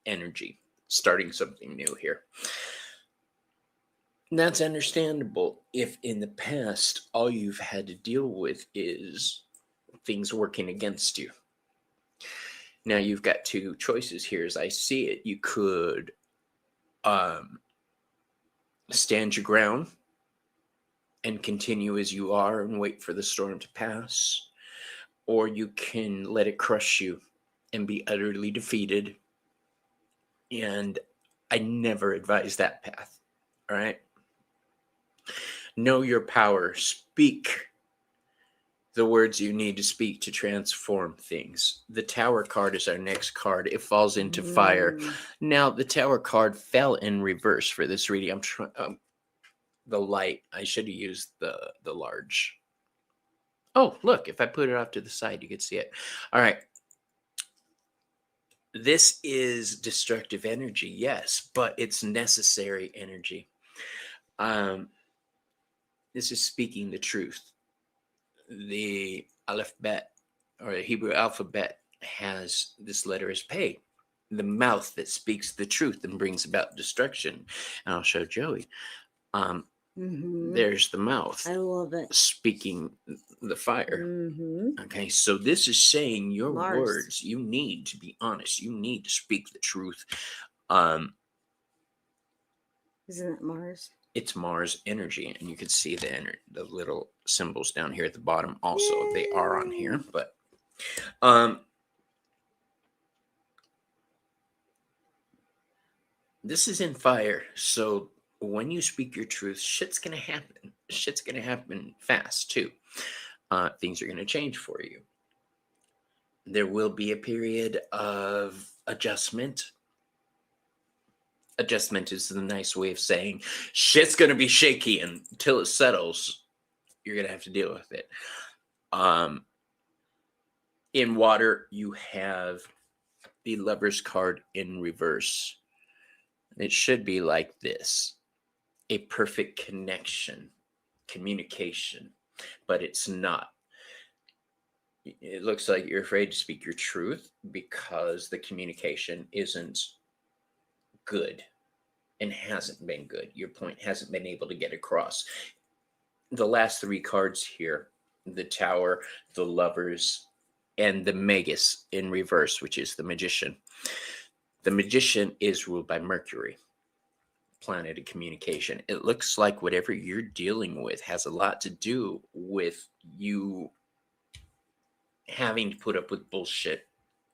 energy, starting something new here. And that's understandable if in the past all you've had to deal with is things working against you. Now you've got two choices here as I see it. You could stand your ground and continue as you are and wait for the storm to pass, or you can let it crush you and be utterly defeated. And I never advise that path. All right. Know your power. Speak the words you need to speak to transform things. The Tower card is our next card. It falls into fire. Now, the Tower card fell in reverse for this reading. I'm trying the light. I should have used the large. Oh, look, if I put it off to the side, you could see it. All right. This is destructive energy, yes, but it's necessary energy. This is speaking the truth. The alphabet or the Hebrew alphabet has this letter as Pei, the mouth that speaks the truth and brings about destruction. And I'll show Joey. There's the mouth. I love it. Speaking the fire. Okay, so this is saying your words, you need to be honest. You need to speak the truth. Isn't it Mars? It's Mars energy, and you can see the little symbols down here at the bottom. Also, Yay. They are on here, but this is in fire. So when you speak your truth, shit's gonna happen. Shit's gonna happen fast too. Things are gonna change for you. There will be a period of adjustment. Adjustment is the nice way of saying shit's going to be shaky until it settles. You're going to have to deal with it. In water, you have the Lover's card in reverse. It should be like this. A perfect connection, communication, but it's not. It looks like you're afraid to speak your truth because the communication isn't good and hasn't been good. Your point hasn't been able to get across. The last three cards here, the Tower, the Lovers, and the Magus in reverse, which is the Magician. The Magician is ruled by Mercury, planet of communication. It looks like whatever you're dealing with has a lot to do with you having to put up with bullshit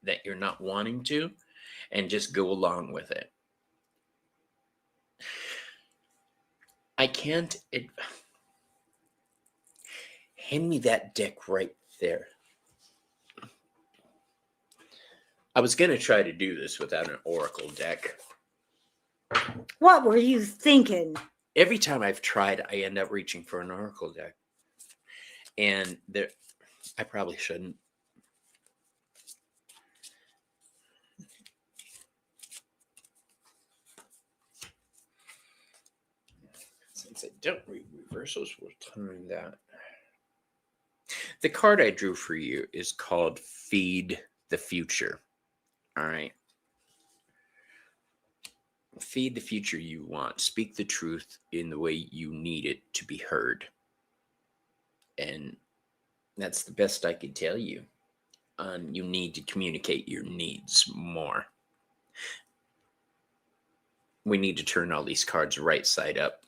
that you're not wanting to and just go along with it. I can't. Hand me that deck right there. I was going to try to do this without an oracle deck. What were you thinking? Every time I've tried, I end up reaching for an oracle deck. And I probably shouldn't. Since I don't read reversals, we'll turn that. The card I drew for you is called Feed the Future. All right. Feed the future you want. Speak the truth in the way you need it to be heard. And that's the best I can tell you. You need to communicate your needs more. We need to turn all these cards right side up.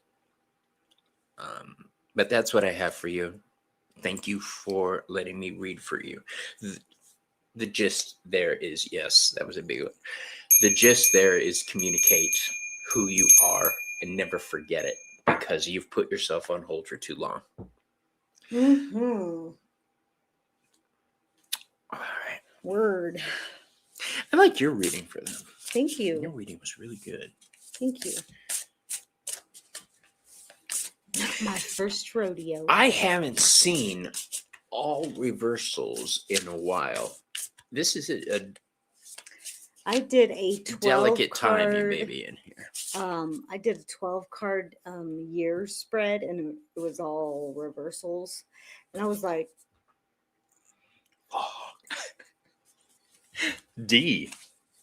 But that's what I have for you. Thank you for letting me read for you. the gist there is, yes, that was a big one. The gist there is communicate who you are and never forget it, because you've put yourself on hold for too long. Mm-hmm. All right. Word. I like your reading for them. Thank Your you. reading was really good. Thank you. My first rodeo. I haven't seen all reversals in a while. This is a I did a 12 delicate card, time you may be in here. I did a 12 card year spread, and it was all reversals. And I was like, Oh. D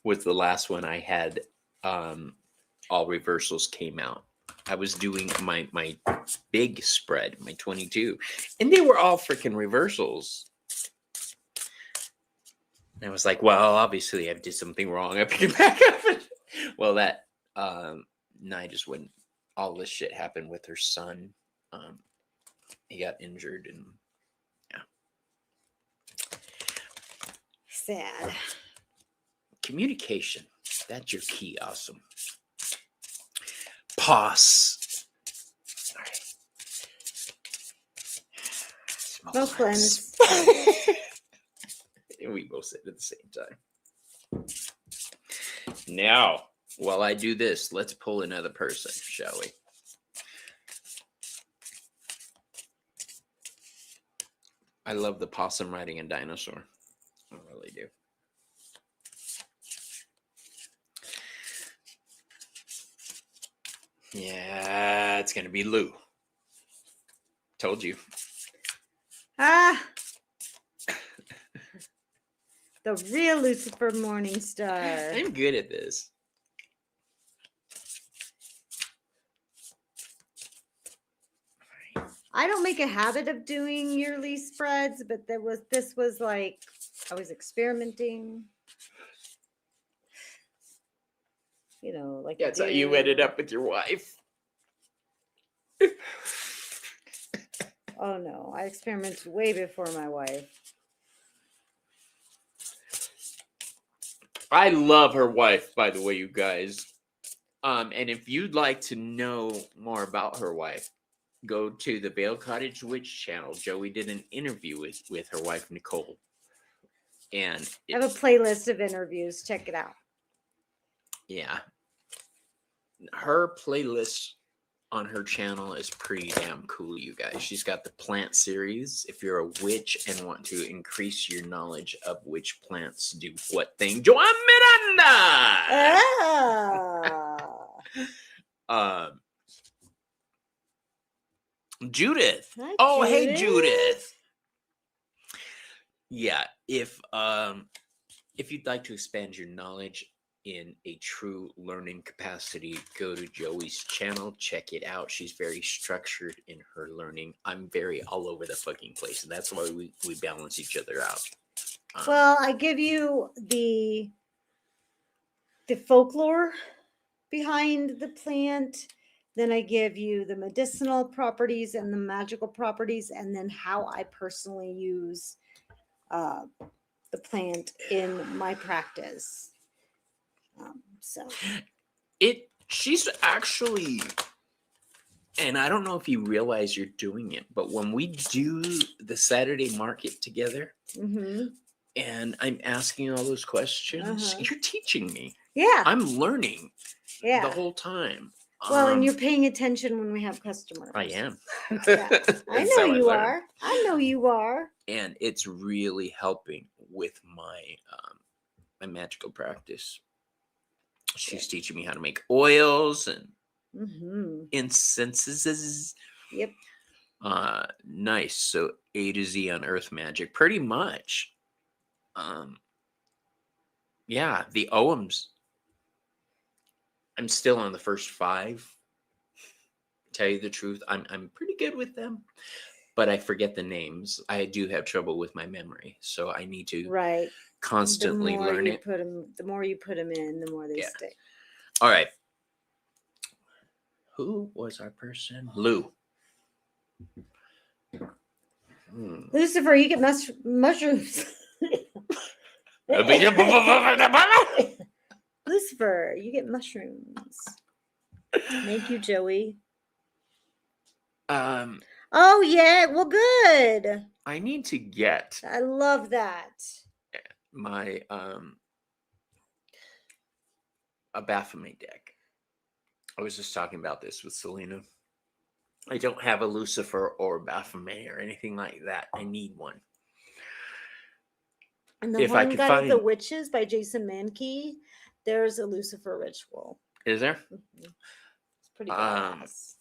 was the last one I had. All reversals came out. I was doing my big spread, my 22, and they were all freaking reversals. And I was like, well, obviously I did something wrong. I picked it back up. Well, that night is when all this shit happened with her son. He got injured, and yeah. sad. Communication. That's your key. Awesome. Pause. All right. Smoke cleanse. And we both said it at the same time. Now, while I do this, let's pull another person, shall we? I love the possum riding a dinosaur. I really do. Yeah, it's going to be Lou. Told you. Ah. The real Lucifer Morningstar. I'm good at this. I don't make a habit of doing yearly spreads, but this was like I was experimenting. You know, like That's how you ended up with your wife. Oh no, I experimented way before my wife. I love her wife, by the way, you guys. And if you'd like to know more about her wife, go to the Veiled Cottage Witch channel. Joey did an interview with her wife, Nicole. And I have a playlist of interviews. Check it out. Yeah. Her playlist on her channel is pretty damn cool, you guys. She's got the plant series. If you're a witch and want to increase your knowledge of which plants do what thing, Joan Miranda! Ah. Judith. Hi, Oh, Judith. hey, Judith. Yeah, if you'd like to expand your knowledge in a true learning capacity, go to Joey's channel, check it out. She's very structured in her learning. I'm very all over the fucking place, and that's why we balance each other out. Well, I give you the folklore behind the plant, then I give you the medicinal properties and the magical properties, and then how I personally use the plant in my practice. She's actually, and I don't know if you realize you're doing it, but when we do the Saturday market together, and I'm asking all those questions, you're teaching me. Yeah. I'm learning the whole time. Well, and you're paying attention when we have customers. I am. Yeah. I know you are. I know you are. And it's really helping with my my magical practice. She's teaching me how to make oils and incenses. Yep. Nice. So A to Z on Earth Magic, pretty much. Yeah, the OMs. I'm still on the first 5. Tell you the truth, I'm pretty good with them, but I forget the names. I do have trouble with my memory, so I need to constantly learn it. The more you put them in, the more they stick. All right. Who was our person? Lou. Lucifer, you get mushrooms. Lucifer, you get mushrooms. Thank you, Joey. Oh, yeah. Well, good. I need to get I love that. my a Baphomet deck. I was just talking about this with Selena. I don't have a Lucifer or Baphomet or anything like that. I need one. And the If I one could guy with the find- witches by Jason Mankey, there's a Lucifer ritual. Is there? Mhm. It's pretty badass.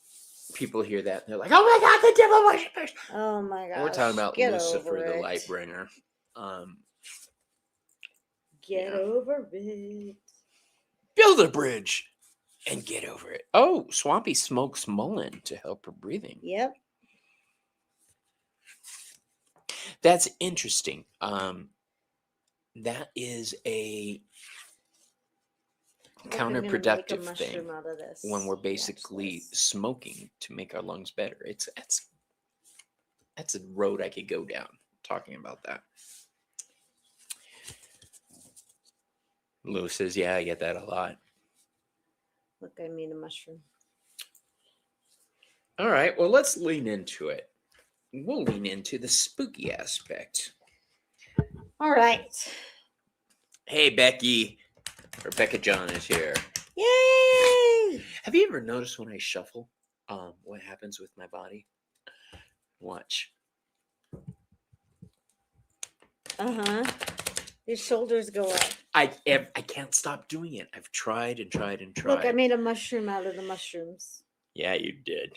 People hear that and they're like, "Oh my God, the devil worshippers!" Oh my gosh. We're talking about Get Lucifer, over the it. light bringer. Get yeah. over it. Build a bridge and get over it. Oh, Swampy smokes mullein to help her breathing. Yep. That's interesting. That is a I'm gonna make a counterproductive mushroom thing out of this. when we're Watch basically this. smoking to make our lungs better. That's a road I could go down talking about that. Lou says, "Yeah, I get that a lot." Look, I made a mushroom. All right, well, let's lean into it. We'll lean into the spooky aspect. All right. Hey, Becky. Rebecca John is here. Yay! Have you ever noticed when I shuffle, what happens with my body? Watch. Uh-huh. Your shoulders go up. I can't stop doing it. I've tried and tried and tried. Look, I made a mushroom out of the mushrooms. Yeah, you did.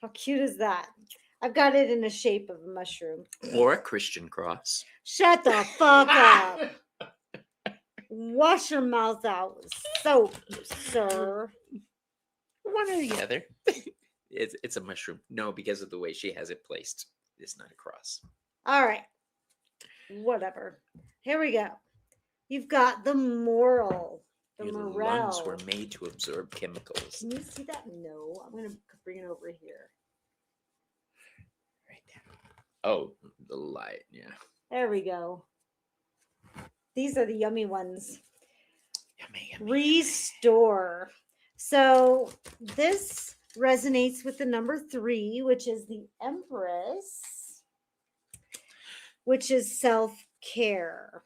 How cute is that? I've got it in the shape of a mushroom. Or a Christian cross. Shut the fuck up. Wash your mouth out with soap, sir. One or the other. It's a mushroom. No, because of the way she has it placed. It's not a cross. All right. Whatever. Here we go. You've got the moral. The Your morale. lungs were made to absorb chemicals. Can you see that? No. I'm going to bring it over here. Right there. Oh, the light. Yeah. There we go. These are the yummy ones. Yummy, yummy. Restore. So this resonates with the number 3, which is the Empress, which is self-care.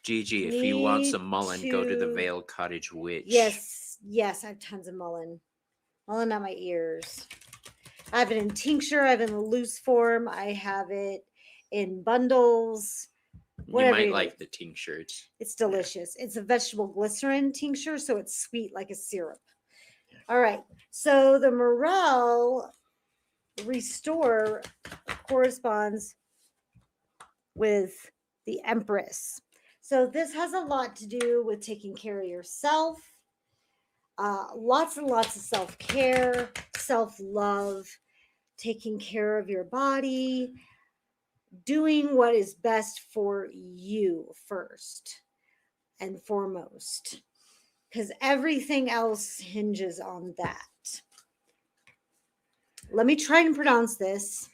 Gigi, if you want Need some mullein, go to the to- Veiled Cottage Witch. Yes, I have tons of mullein. Mullein on my ears. I have it in tincture. I have it in loose form. I have it in bundles. You Whatever might you like need. the tinctures. It's delicious. It's a vegetable glycerin tincture, so it's sweet like a syrup. All right. So the morale restore corresponds with the Empress. So this has a lot to do with taking care of yourself. Lots and lots of self-care, self-love, taking care of your body, doing what is best for you first and foremost, because everything else hinges on that. Let me try and pronounce this.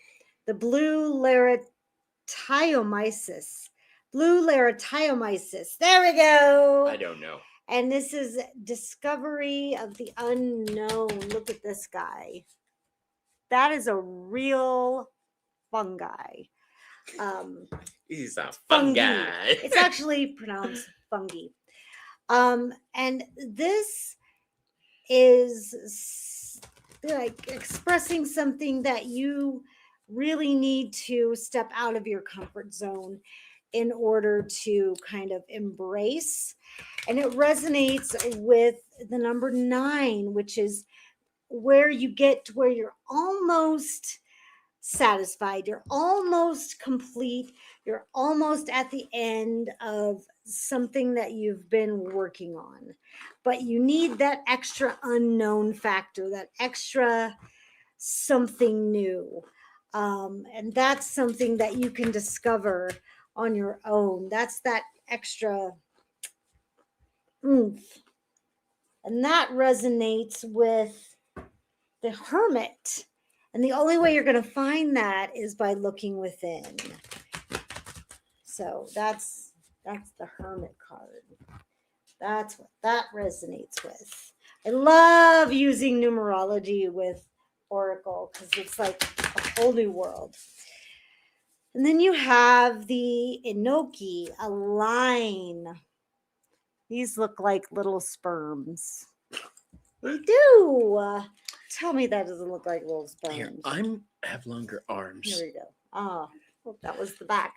The blue laratiomyces. Blue laratiomyces. There we go. I don't know. And this is discovery of the unknown. Look at this guy. That is a real fungi. He's a Fungi. fungi. It's actually pronounced fungi. And this is like expressing something that you really need to step out of your comfort zone in order to kind of embrace. And it resonates with the number 9, which is where you get to where you're almost satisfied, you're almost complete, you're almost at the end of something that you've been working on. But you need that extra unknown factor, that extra something new. And that's something that you can discover on your own. That's that extra oomph. And that resonates with the Hermit. And the only way you're going to find that is by looking within. So that's That's the Hermit card. That's what that resonates with. I love using numerology with Oracle because it's like a whole new world. And then you have the Enoki, a line. These look like little sperms. They do. Tell me that doesn't look like little sperms. Here, have longer arms. Here we go. Oh, well, that was the back.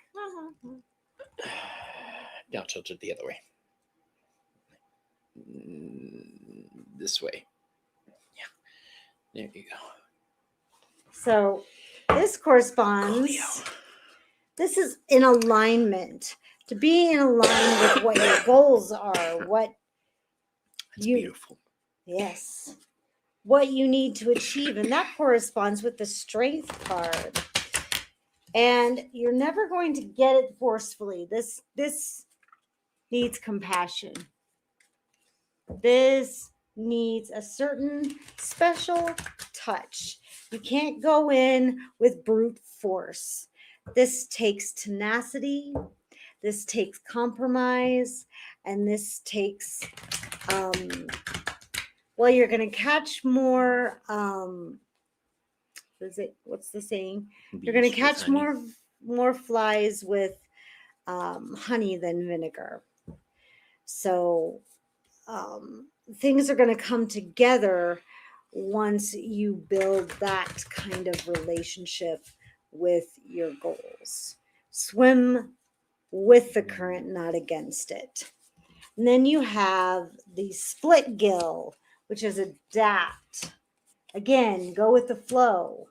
Now tilt it the other way. This way. Yeah. There you go. So this corresponds. Coolio. This is in alignment. To be in line with what your goals are, what That's beautiful. Yes. What you need to achieve. And that corresponds with the Strength card. And you're never going to get it forcefully. This needs compassion. This needs a certain special touch. You can't go in with brute force. This takes tenacity. This takes compromise. And this takes, well, you're going to catch more, what's the saying? You're going to catch more flies with honey than vinegar. So things are going to come together once you build that kind of relationship with your goals. Swim with the current, not against it. And then you have the split gill, which is adapt. Again, go with the flow.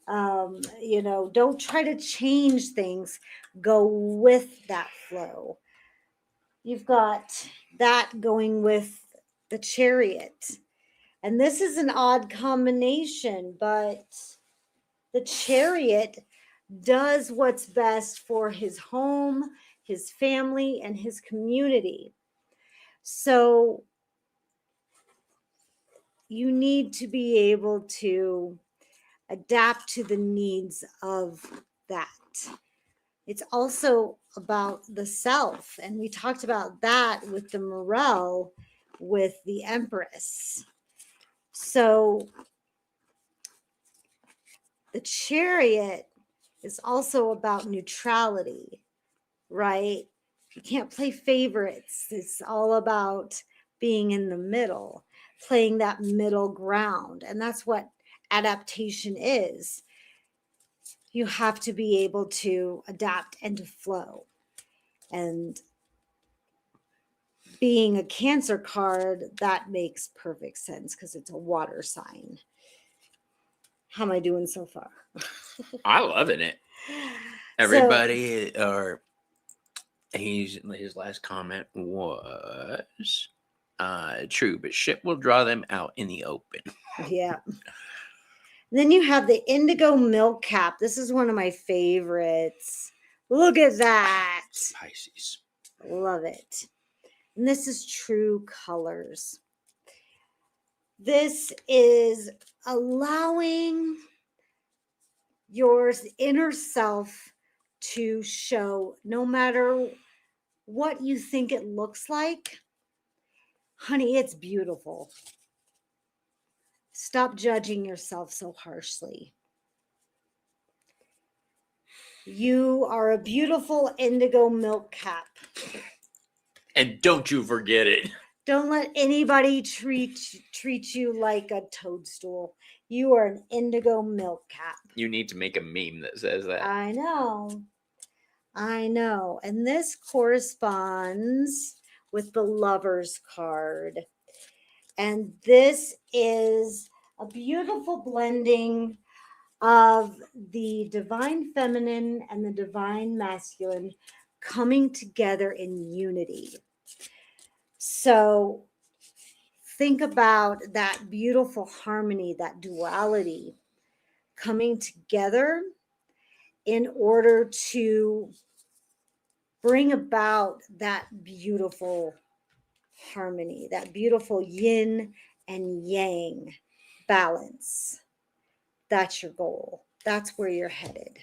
Don't try to change things. Go with that flow. You've got that going with the Chariot. And this is an odd combination, but the Chariot does what's best for his home, his family, and his community. So you need to be able to adapt to the needs of that. It's also about the self. And we talked about that with the Morel, with the Empress. So the Chariot is also about neutrality, right? You can't play favorites. It's all about being in the middle, playing that middle ground. And that's what adaptation is. You have to be able to adapt and to flow. And being a Cancer card, that makes perfect sense because it's a water sign. How am I doing so far? I'm loving it. Everybody, his last comment was true, but shit will draw them out in the open. Yeah. Then you have the indigo milk cap. This is one of my favorites. Look at that. Pisces. Love it. And this is true colors. This is allowing your inner self to show, no matter what you think it looks like. Honey, it's beautiful. Stop judging yourself so harshly. You are a beautiful indigo milk cap. And don't you forget it. Don't let anybody treat you like a toadstool. You are an indigo milk cap. You need to make a meme that says that. I know. And this corresponds with the Lover's card. And this is a beautiful blending of the divine feminine and the divine masculine coming together in unity. So think about that beautiful harmony, that duality coming together in order to bring about that beautiful harmony, that beautiful yin and yang balance. That's your goal. That's where you're headed.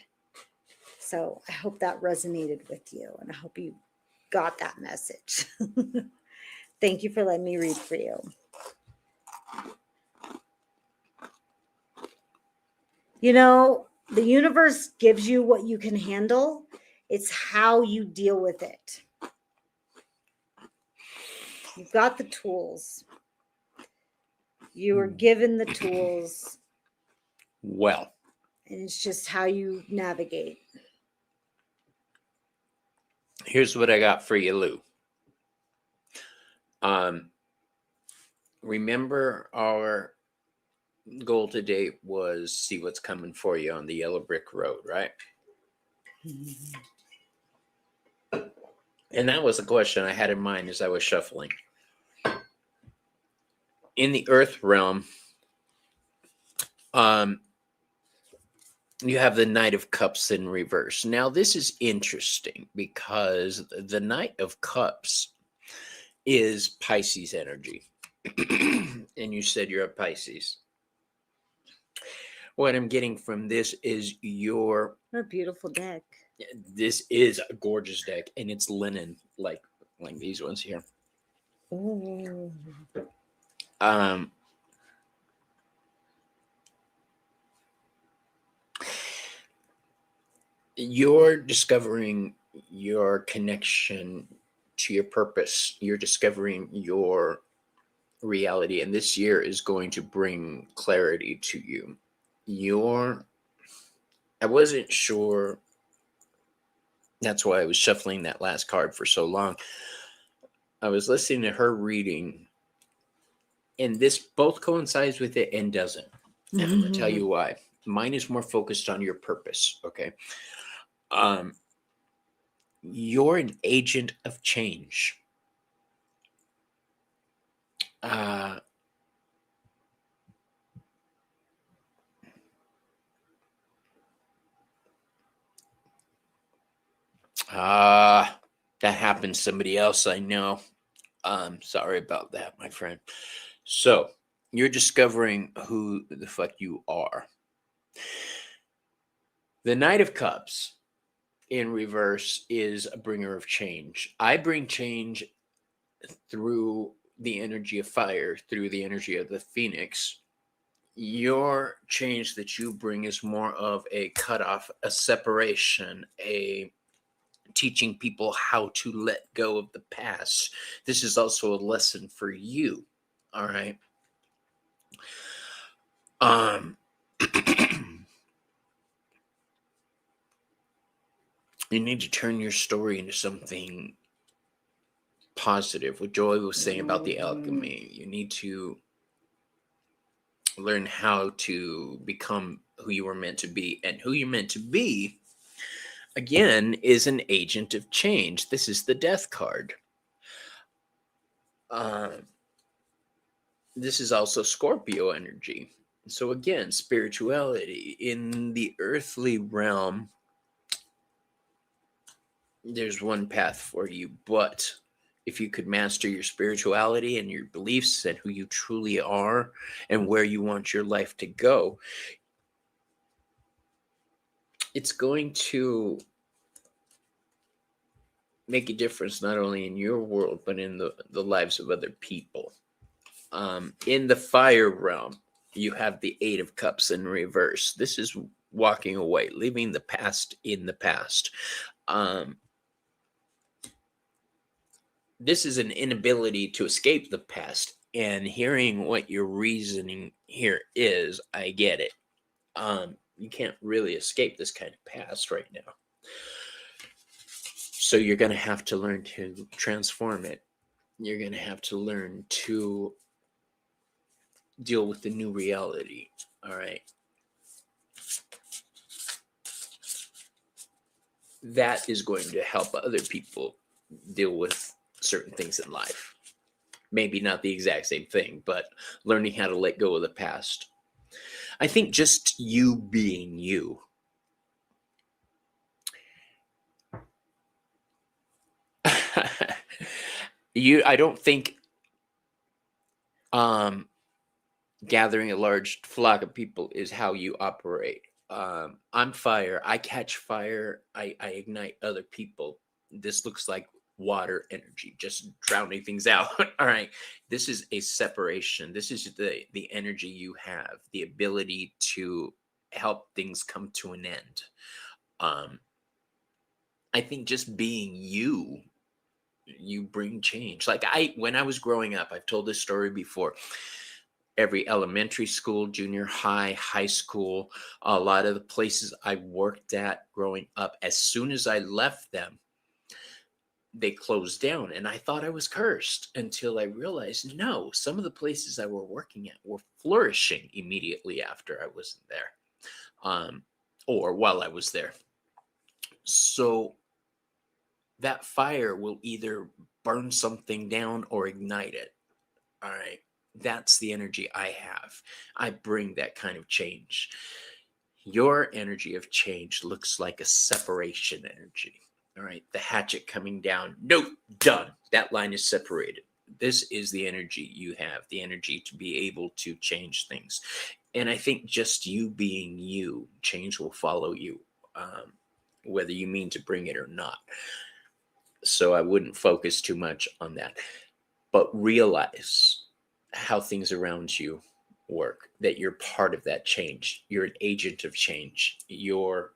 So I hope that resonated with you, and I hope you got that message. Thank you for letting me read for you. You know, the universe gives you what you can handle. It's how you deal with it. You've got the tools. You were given the tools. Well, and it's just how you navigate. here's what I got for you, Lou. Remember our goal today was see what's coming for you on the yellow brick road, right? And that was the question I had in mind as I was shuffling. In the earth realm, you have the Knight of Cups in reverse. Now, this is interesting because the Knight of Cups is Pisces energy. And you said you're a Pisces. What I'm getting from this is What a beautiful deck. this is a gorgeous deck, and it's linen, like these ones here. Ooh. You're discovering your connection to your purpose. You're discovering your reality, and this year is going to bring clarity to you. I wasn't sure. That's why I was shuffling that last card for so long. I was listening to her reading, and this both coincides with it and doesn't. And I'm going to tell you why. Mine is more focused on your purpose, okay? You're an agent of change. That happened to somebody else I know. Sorry about that, my friend. So you're discovering who the fuck you are. The Knight of Cups in reverse is a bringer of change. I bring change through the energy of fire, through the energy of the phoenix. Your change that you bring is more of a cutoff, a separation, a teaching people how to let go of the past. This is also a lesson for you. All right. You need to turn your story into something positive. What Joy was saying about the alchemy, you need to learn how to become who you were meant to be. And who you're meant to be, again, is an agent of change. This is the Death card. This is also Scorpio energy. So again, spirituality. In the earthly realm, there's one path for you, but if you could master your spirituality and your beliefs and who you truly are and where you want your life to go, it's going to make a difference not only in your world, but in the lives of other people. In the fire realm, you have the Eight of Cups in reverse. This is walking away, leaving the past in the past. This is an inability to escape the past. And hearing what your reasoning here is, I get it. You can't really escape this kind of past right now. So you're going to have to learn to transform it. You're going to have to learn to deal with the new reality. All right. That is going to help other people deal with certain things in life. Maybe not the exact same thing, but learning how to let go of the past. I think just you being you. I don't think gathering a large flock of people is how you operate. I'm fire. I catch fire. I ignite other people. This looks like water energy, just drowning things out. All right. This is a separation. This is the energy you have, the ability to help things come to an end. Um, I think just being you bring change. Like when I was growing up, I've told this story before. Every elementary school, junior high, high school, a lot of the places I worked at growing up, as soon as I left them, they closed down. And I thought I was cursed until I realized no, some of the places I were working at were flourishing immediately after I wasn't there, or while I was there. So that fire will either burn something down or ignite it. All right. That's the energy I have. I bring that kind of change. Your energy of change looks like a separation energy. All right. The hatchet coming down. Nope. Done. That line is separated. This is the energy you have, the energy to be able to change things. And I think just you being you, change will follow you, whether you mean to bring it or not. So I wouldn't focus too much on that, but realize how things around you work, that you're part of that change. You're an agent of change. You're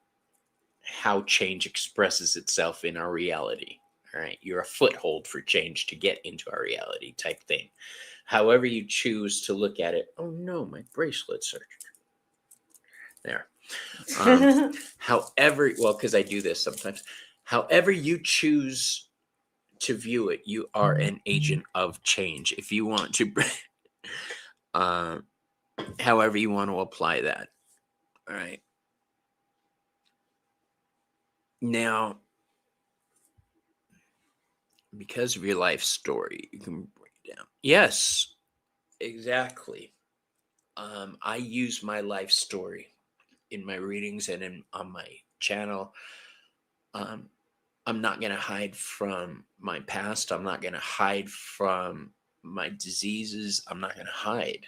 how change expresses itself in our reality. All right. You're a foothold for change to get into our reality type thing. However you choose to look at it. Oh no, my bracelets are there. However, well, because I do this sometimes. However you choose to view it, you are an agent of change. If you want to, however you want to apply that. All right. Now, because of your life story, you can break it down. Yes, exactly. I use my life story in my readings and on my channel. I'm not going to hide from my past. I'm not going to hide from my diseases. I'm not going to hide.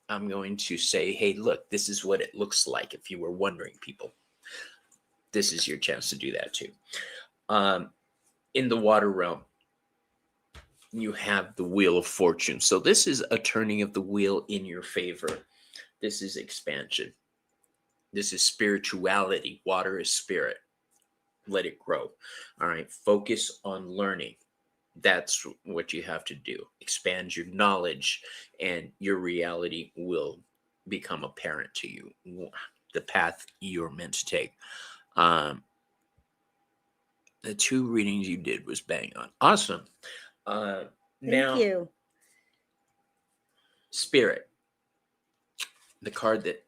I'm going to say, hey, look, this is what it looks like. If you were wondering, people, this is your chance to do that too. In the water realm, you have the Wheel of Fortune. So this is a turning of the wheel in your favor. This is expansion. This is spirituality. Water is spirit. Let it grow. All right. Focus on learning. That's what you have to do. Expand your knowledge, and your reality will become apparent to you. The path you're meant to take. The 2 readings you did was bang on. Awesome. Thank Now, you. Spirit, the card that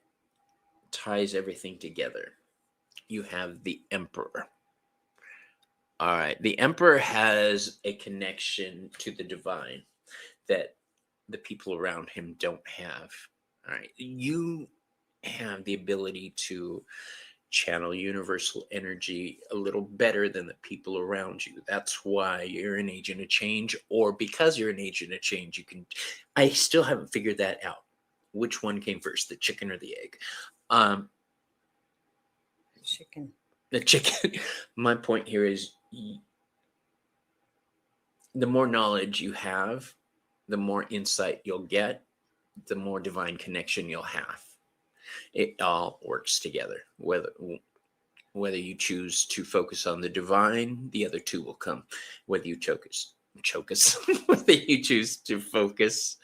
ties everything together. You have the Emperor. All right. The Emperor has a connection to the divine that the people around him don't have. All right. You have the ability to channel universal energy a little better than the people around you. That's why you're an agent of change, or because you're an agent of change, you can. I still haven't figured that out. Which one came first, the chicken or the egg? Chicken. The chicken. My point here is the more knowledge you have, the more insight you'll get, the more divine connection you'll have. It all works together. Whether you choose to focus on the divine, the other 2 will come. Whether you choke us, whether you choose to focus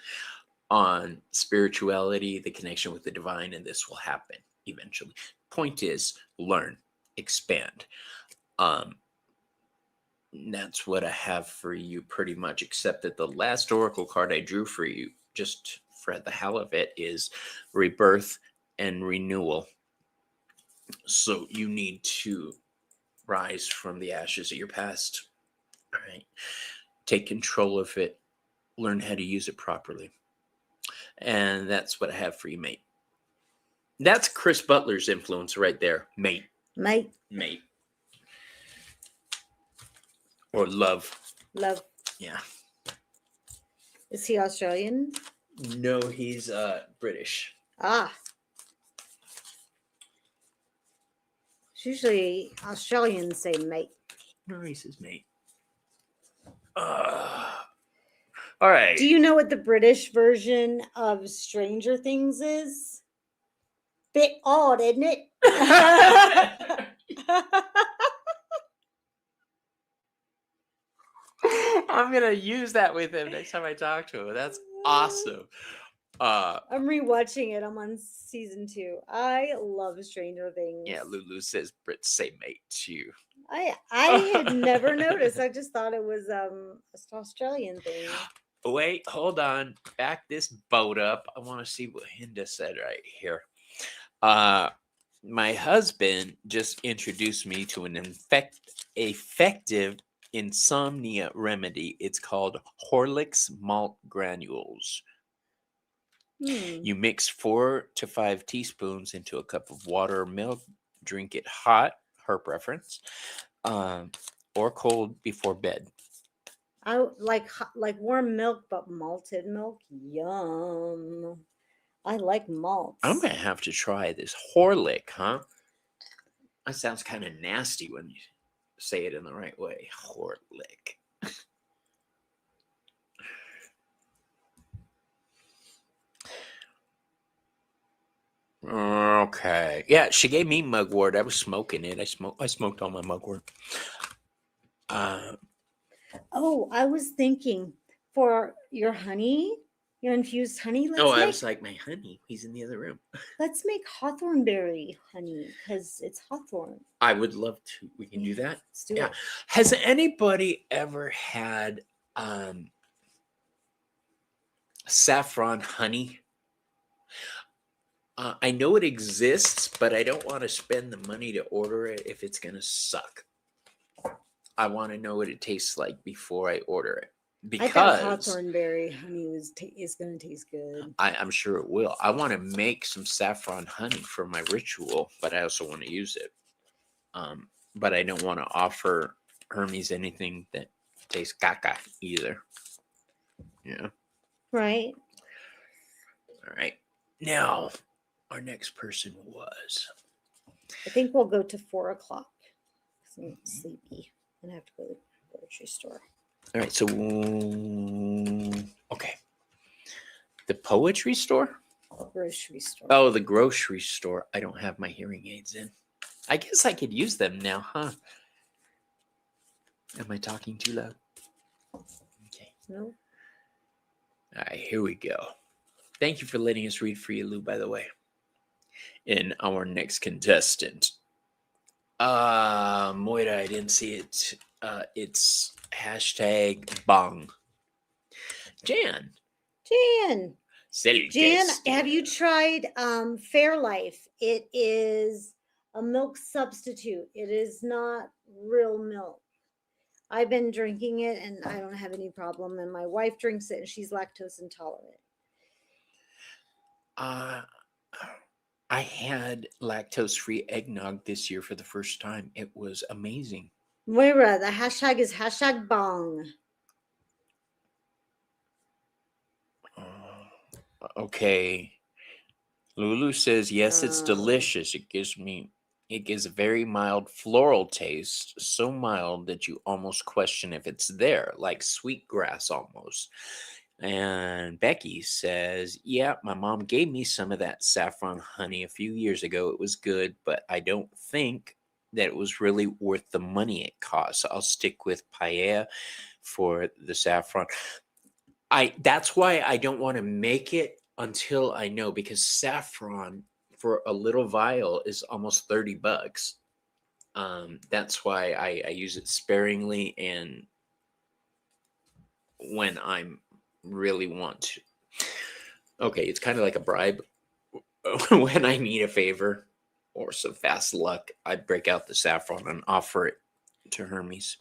on spirituality, the connection with the divine, and this will happen eventually. Point is, learn, expand. That's what I have for you pretty much, except that the last oracle card I drew for you, just for the hell of it, is rebirth and renewal. So you need to rise from the ashes of your past. All right. Take control of it. Learn how to use it properly. And that's what I have for you, mate. That's Chris Butler's influence right there. Mate. Or love. Yeah. Is he Australian? No, he's British. Usually Australians say mate. No, he says mate. All right. Do you know what the British version of Stranger Things is? Bit odd, isn't it? I'm gonna use that with him next time I talk to him. That's awesome. I'm rewatching it. I'm on season 2. I love Stranger Things. Yeah, Lulu says Brits say mate too. I had never noticed. I just thought it was an Australian thing. Wait, hold on. Back this boat up. I want to see what Hinda said right here. My husband just introduced me to an effective insomnia remedy. It's called Horlicks malt granules. You mix 4 to 5 teaspoons into a cup of water or milk. Drink it hot, her preference, or cold before bed. I like warm milk, but malted milk. Yum. I like malts. I'm gonna have to try this Horlick, huh? That sounds kind of nasty when you say it in the right way. Horlick. Okay. Yeah, she gave me mugwort. I was smoking it. I smoked all my mugwort. Oh, I was thinking for your honey, your infused honey. I was like, my honey, he's in the other room. Let's make hawthorn berry honey because it's hawthorn. I would love to. We can do that. Let's do it. Has anybody ever had saffron honey? I know it exists, but I don't want to spend the money to order it if it's going to suck. I want to know what it tastes like before I order it. Because I thought hawthorn berry honey is going to taste good. I'm sure it will. I want to make some saffron honey for my ritual, but I also want to use it. But I don't want to offer Hermes anything that tastes caca either. Yeah. Right. All right. Now, our next person was. I think we'll go to 4 o'clock. I'm sleepy and I have to go to the grocery store. All right. So, okay. The poetry store? Grocery store. Oh, the grocery store. I don't have my hearing aids in. I guess I could use them now, huh? Am I talking too loud? Okay. No. All right, here we go. Thank you for letting us read for you, Lou, by the way. And our next contestant. Moira, I didn't see it. It's hashtag bong. Jan. Jan, have you tried Fairlife? It is a milk substitute. It is not real milk. I've been drinking it and I don't have any problem. And my wife drinks it and she's lactose intolerant. I had lactose-free eggnog this year for the first time. It was amazing. Moira, the hashtag is hashtag bong. Okay. Lulu says, yes, it's delicious. It gives a very mild floral taste, so mild that you almost question if it's there, like sweetgrass almost. And Becky says, yeah, my mom gave me some of that saffron honey a few years ago. It was good, but I don't think that it was really worth the money it cost. I'll stick with paella for the saffron. That's why I don't want to make it until I know, because saffron for a little vial is almost $30. That's why I use it sparingly and when I'm really want to. Okay, it's kind of like a bribe. When I need a favor or some fast luck, I break out the saffron and offer it to Hermes.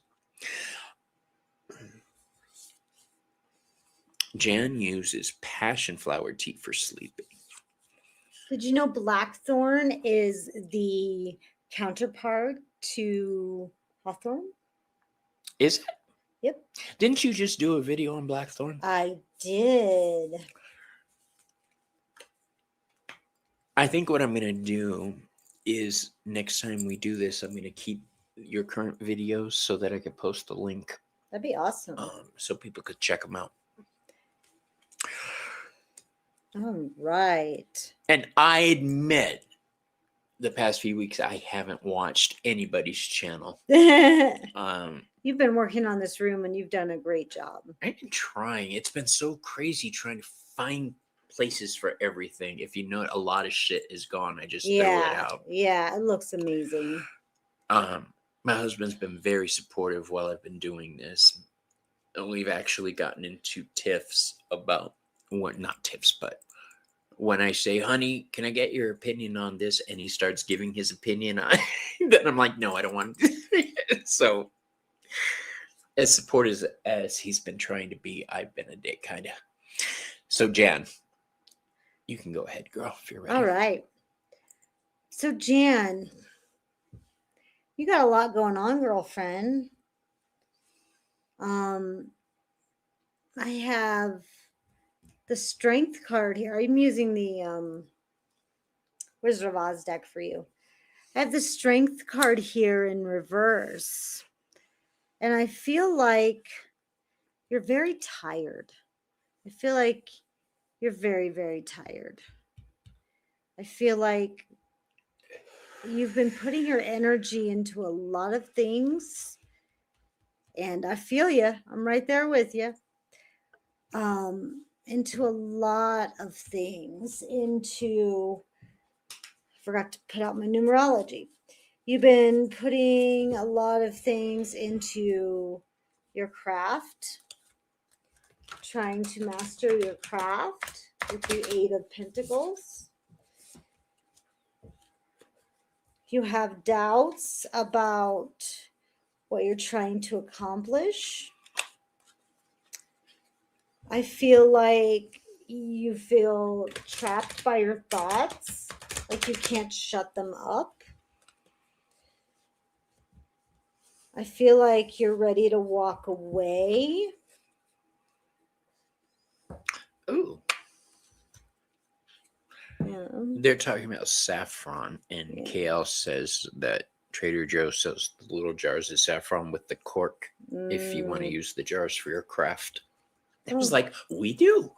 Jan uses passion flower tea for sleeping. Did you know blackthorn is the counterpart to hawthorn? Is it? Yep. Didn't you just do a video on blackthorn? I did. I think what I'm going to do is next time we do this, I'm going to keep your current videos so that I can post the link That'd be awesome. So people could check them out. All right. And I admit, the past few weeks I haven't watched anybody's channel. You've been working on this room and you've done a great job. I've been trying. It's been so crazy trying to find places for everything. If you know, a lot of shit is gone. I just throw it out. Yeah, it looks amazing. My husband's been very supportive while I've been doing this. And we've actually gotten into tiffs about what, not tiffs, but when I say, honey, can I get your opinion on this? And he starts giving his opinion on then I'm like, no, I don't want to. So as supportive as he's been trying to be, I've been a dick, kind of. So Jan, you can go ahead, girl, if you're ready. All right. So Jan, you got a lot going on, girlfriend. I have the Strength card here. I'm using the Wizard of Oz deck for you. I have the Strength card here in reverse. And I feel like you're very tired. I feel like you're very, very tired. I feel like you've been putting your energy into a lot of things. And I feel you. I'm right there with you. Into a lot of things. I forgot to put out my numerology. You've been putting a lot of things into your craft. Trying to master your craft with the Eight of Pentacles. You have doubts about what you're trying to accomplish. I feel like you feel trapped by your thoughts, like you can't shut them up. I feel like you're ready to walk away. Ooh. Yeah. They're talking about saffron, and KL says that Trader Joe sells the little jars of saffron with the cork if you want to use the jars for your craft. It was like, we do.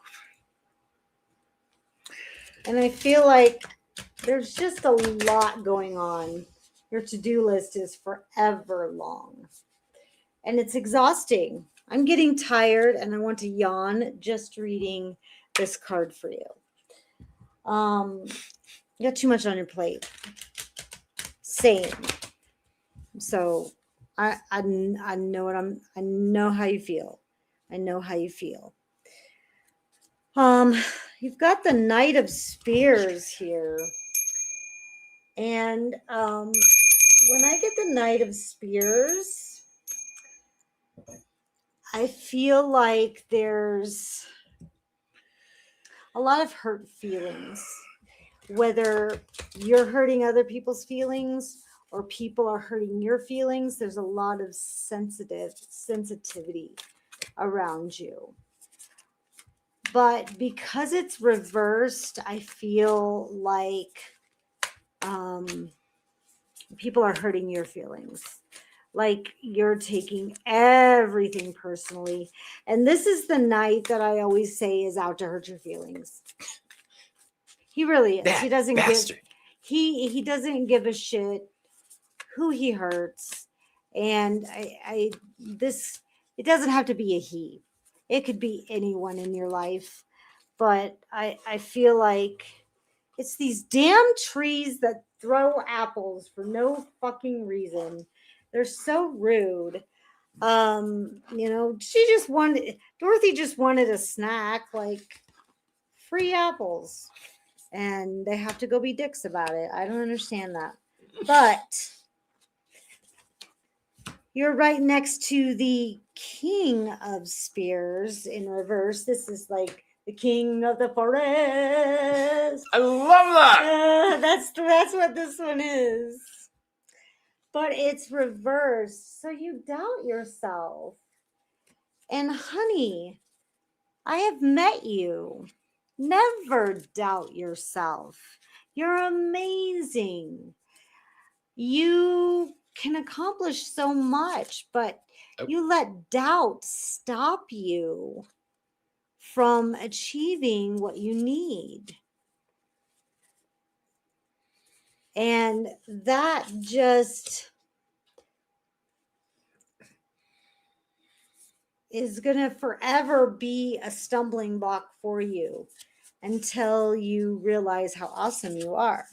And I feel like there's just a lot going on. Your to-do list is forever long. And it's exhausting. I'm getting tired and I want to yawn just reading this card for you. You got too much on your plate. Same. So I know I know how you feel. I know how you feel. You've got the Knight of Spears here. And when I get the Knight of Spears, I feel like there's a lot of hurt feelings. Whether you're hurting other people's feelings or people are hurting your feelings, there's a lot of sensitivity around you. But because it's reversed, I feel like people are hurting your feelings. Like you're taking everything personally. And this is the knight that I always say is out to hurt your feelings. He really is. He doesn't bastard. He doesn't give a shit who he hurts. And it doesn't have to be a he. It could be anyone in your life. But I feel like it's these damn trees that throw apples for no fucking reason. They're so rude. Dorothy just wanted a snack, like free apples. And they have to go be dicks about it. I don't understand that. But you're right next to the King of Spears in reverse. This is like the King of the Forest. I love that. That's what this one is. But it's reversed. So you doubt yourself. And honey, I have met you. Never doubt yourself. You're amazing. You can accomplish so much, but Oh. You let doubt stop you from achieving what you need. And that just is going to forever be a stumbling block for you until you realize how awesome you are.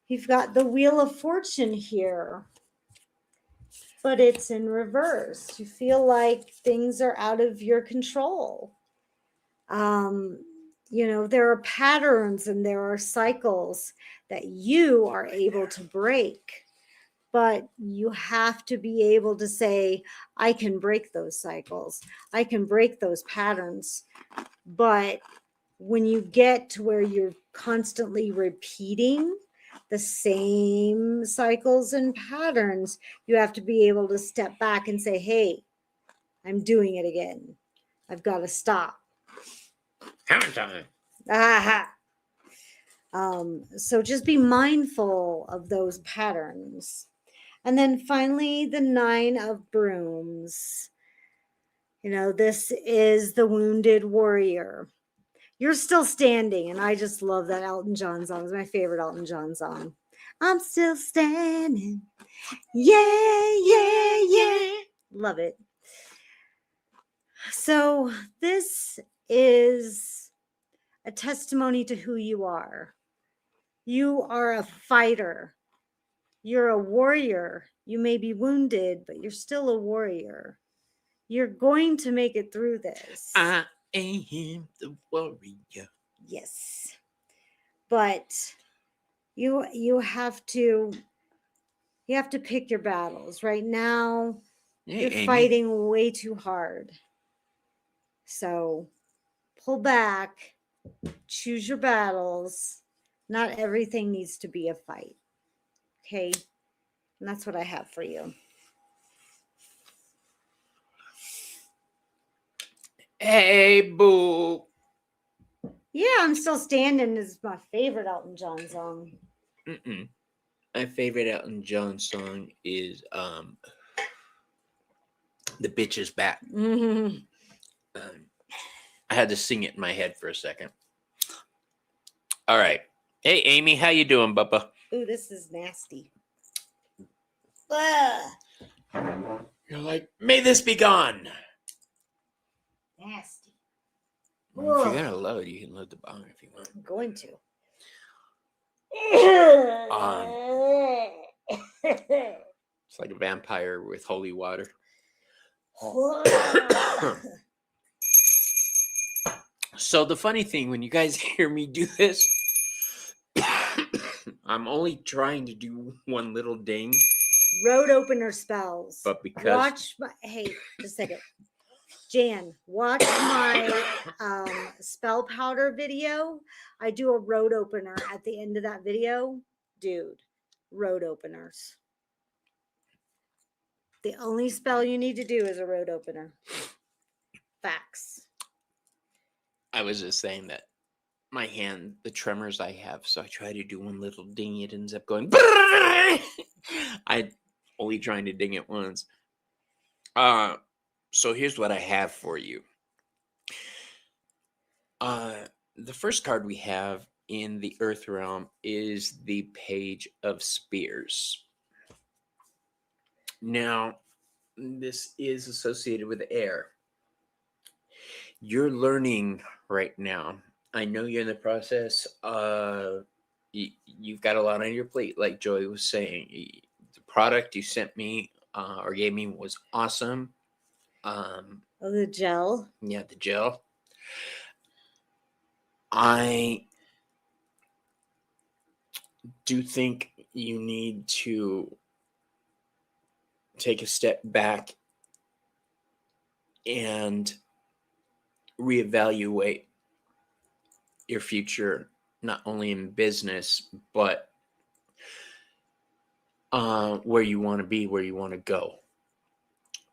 You've got the Wheel of Fortune here, but it's in reverse. You feel like things are out of your control. There are patterns and there are cycles that you are able to break, but you have to be able to say, I can break those cycles. I can break those patterns. But when you get to where you're constantly repeating the same cycles and patterns, you have to be able to step back and say, hey, I'm doing it again. I've got to stop. Hammer time. Aha. So just be mindful of those patterns. And then finally, the 9 of Brooms. This is the wounded warrior. You're still standing, and I just love that Elton John song. It's my favorite Elton John song. I'm still standing. Yeah, yeah, yeah. Love it. So this is a testimony to who you are. You are a fighter. You're a warrior. You may be wounded, but you're still a warrior. You're going to make it through this. I am the warrior. Yes. But you have to pick your battles. Right now, you're fighting way too hard. So pull back, choose your battles. Not everything needs to be a fight. Okay? And that's what I have for you. Hey, boo. Yeah, I'm Still Standing is my favorite Elton John song. My favorite Elton John song is The Bitch Is Back. Mm-hmm. I had to sing it in my head for a second. All right. Hey, Amy, how you doing, Bubba? Ooh, this is nasty. You're like, may this be gone. Nasty. Well, if you're gonna load, you can load the bong if you want. I'm going to. It's like a vampire with holy water. So the funny thing, when you guys hear me do this, I'm only trying to do one little ding. Road opener spells. But because hey, just a second. Jan, watch my spell powder video. I do a road opener at the end of that video. Dude, road openers. The only spell you need to do is a road opener. Facts. I was just saying that my hand, the tremors I have, so I try to do one little ding, it ends up going. I only trying to ding it once. So here's what I have for you. The first card we have in the Earth realm is the Page of Spears. Now, this is associated with air. You're learning right now. I know you're in the process. You've got a lot on your plate, like Joy was saying. The product you sent me or gave me was awesome. The gel. Yeah, the gel. I do think you need to take a step back and reevaluate your future, not only in business, but where you want to be, where you want to go.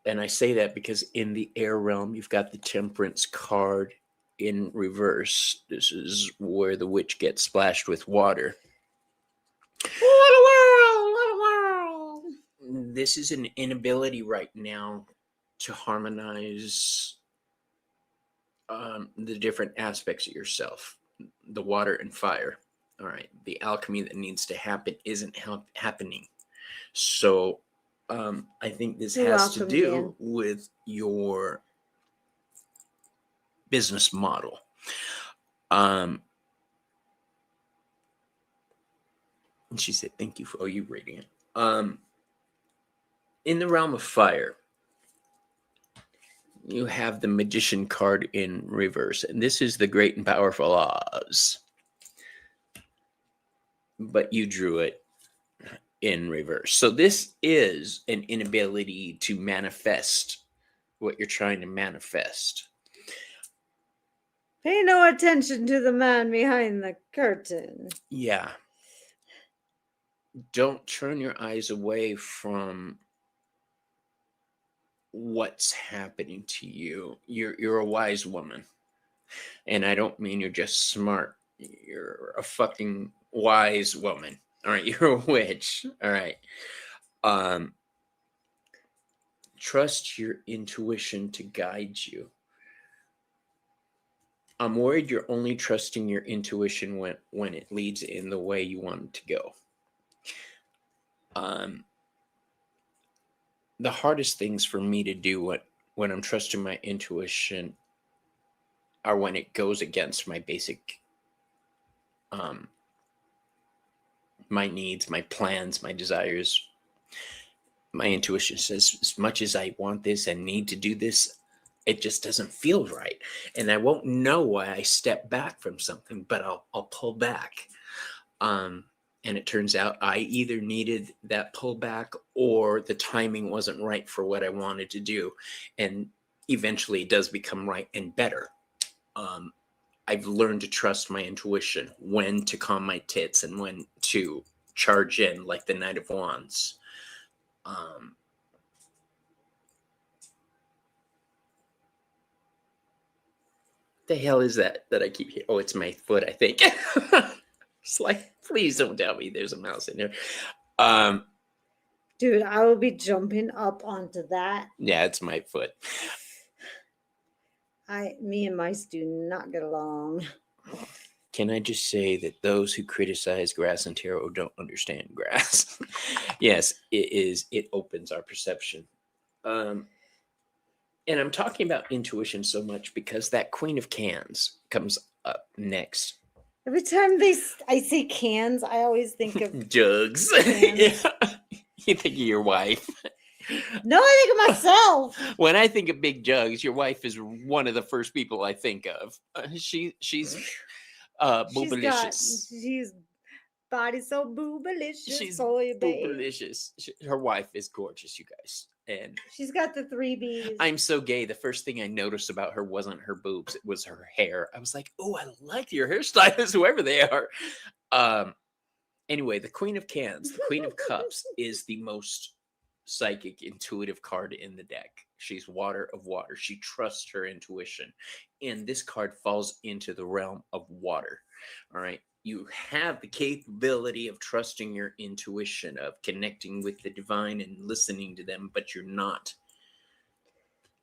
And I say that because in the air realm, you've got the Temperance card in reverse. This is where the witch gets splashed with water. What a world! What a world! this is an inability right now to harmonize the different aspects of yourself, the water and fire. All right, the alchemy that needs to happen isn't happening. So I think this You're has to welcome, do Dan. with your business model. And she said, thank you for you reading it. In the realm of fire, you have the magician card in reverse, and this is the great and powerful Oz. But you drew it in reverse. So this is an inability to manifest what you're trying to manifest. Pay no attention to the man behind the curtain. Yeah. Don't turn your eyes away from what's happening to you. You're a wise woman. And I don't mean you're just smart. You're a fucking wise woman. All right, you're a witch. All right. Trust your intuition to guide you. I'm worried you're only trusting your intuition when it leads in the way you want it to go. The hardest things for me to do when I'm trusting my intuition are when it goes against my basic, my needs, my plans, my desires. My intuition says, as much as I want this and need to do this, it just doesn't feel right. And I won't know why I step back from something, but I'll pull back. And it turns out I either needed that pullback or the timing wasn't right for what I wanted to do. And eventually it does become right and better. I've learned to trust my intuition, when to calm my tits and when to charge in like the Knight of Wands. The hell is that I keep hearing? Oh, it's my foot, I think. It's like, please don't tell me there's a mouse in there. Dude, I will be jumping up onto that. Yeah, it's my foot. Me and mice do not get along. Can I just say that those who criticize grass and tarot don't understand grass? Yes, it opens our perception. And I'm talking about intuition so much because that Queen of Cans comes up next. Every time I see cans, I always think of jugs. Cans. Yeah. You think of your wife. No, I think of myself. When I think of big jugs, your wife is one of the first people I think of. She's boobalicious. She's body so boobalicious. She's for you, babe. boobalicious. Her wife is gorgeous, you guys. And she's got the 3 B's. I'm so gay. The first thing I noticed about her wasn't her boobs; it was her hair. I was like, "Oh, I like your hairstylist, whoever they are." Anyway, the Queen of Cans, the Queen of Cups, is the most psychic, intuitive card in the deck. She's water of water. She trusts her intuition, and this card falls into the realm of water. All right. You have the capability of trusting your intuition, of connecting with the divine and listening to them, but you're not.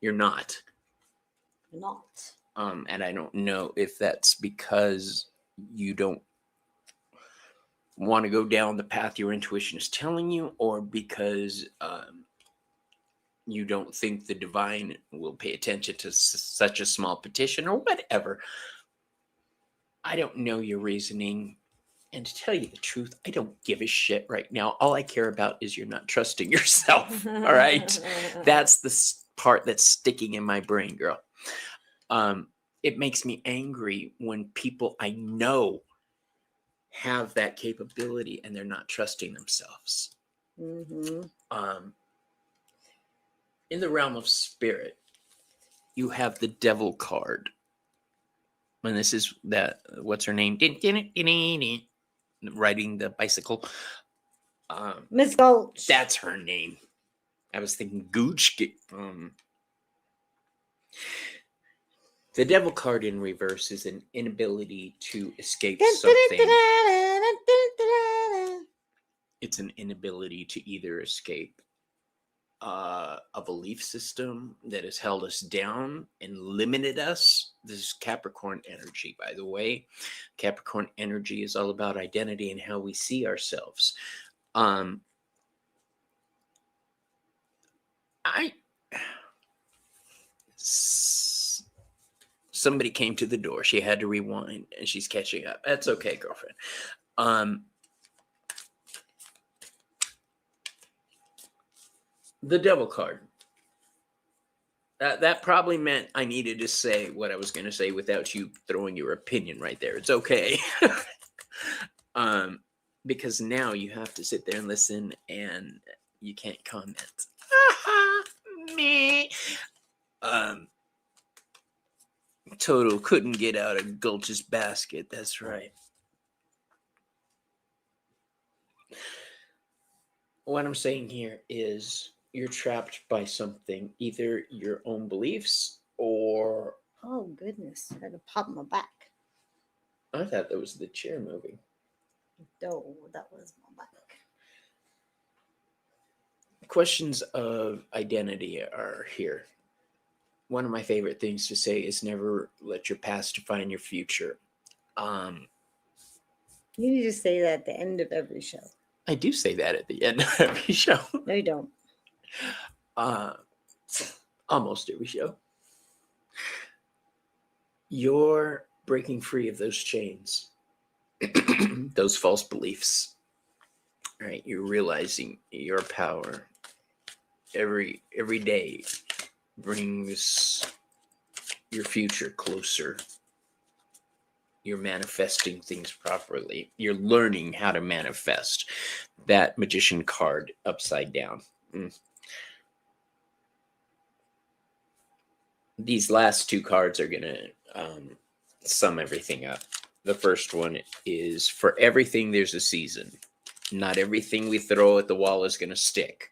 You're not. Not. And I don't know if that's because you don't want to go down the path your intuition is telling you, or because you don't think the divine will pay attention to such a small petition, or whatever. I don't know your reasoning. And to tell you the truth, I don't give a shit right now. All I care about is you're not trusting yourself. All right. That's the part that's sticking in my brain, girl. It makes me angry when people I know have that capability and they're not trusting themselves. Mm-hmm. In the realm of spirit, you have the Devil card. And this is that, what's her name? Riding the bicycle. Miss Gulch. That's her name. I was thinking Gooch. The Devil card in reverse is an inability to escape something. It's an inability to either escape a belief system that has held us down and limited us. This is Capricorn energy, by the way. Capricorn energy is all about identity and how we see ourselves. Somebody came to the door. She had to rewind, and she's catching up. That's okay, girlfriend. The Devil card. That probably meant I needed to say what I was going to say without you throwing your opinion right there. It's okay. Because now you have to sit there and listen, and you can't comment. Me. Toto couldn't get out of Gulch's basket. That's right. What I'm saying here is you're trapped by something, either your own beliefs or... Oh, goodness. I had to pop my back. I thought that was the chair moving. No, that was my back. Questions of identity are here. One of my favorite things to say is never let your past define your future. You need to say that at the end of every show. I do say that at the end of every show. No, you don't. Almost every show. You're breaking free of those chains, those false beliefs. Right? You're realizing your power. Every day brings your future closer. You're manifesting things properly. You're learning how to manifest. That Magician card upside down. These last two cards are going to sum everything up. The first one is, for everything there's a season. Not everything we throw at the wall is going to stick.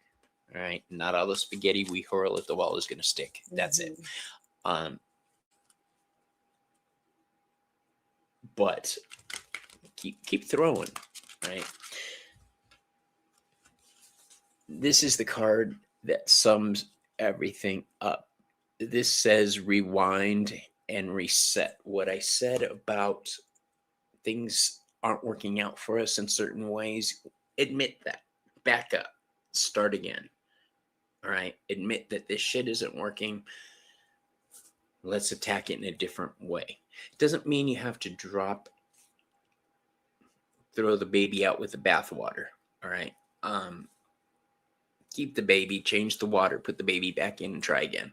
All right? Not all the spaghetti we hurl at the wall is going to stick. That's it. But keep throwing, right? This is the card that sums everything up. This says rewind and reset. What I said about things aren't working out for us in certain ways, admit that. Back up. Start again. All right? Admit that this shit isn't working. Let's attack it in a different way. It doesn't mean you have to throw the baby out with the bathwater. All right? Keep the baby, change the water, put the baby back in and try again.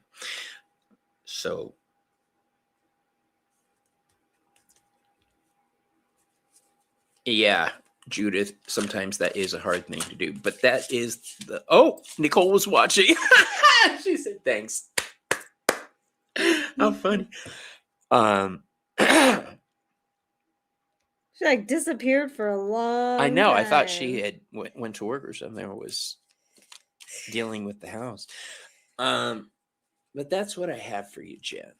So yeah, Judith, sometimes that is a hard thing to do, but that is Nicole was watching. She said thanks. How funny. She like disappeared for a long I know. time. I thought she had went to work or something, or was dealing with the house. But that's what I have for you, Jen.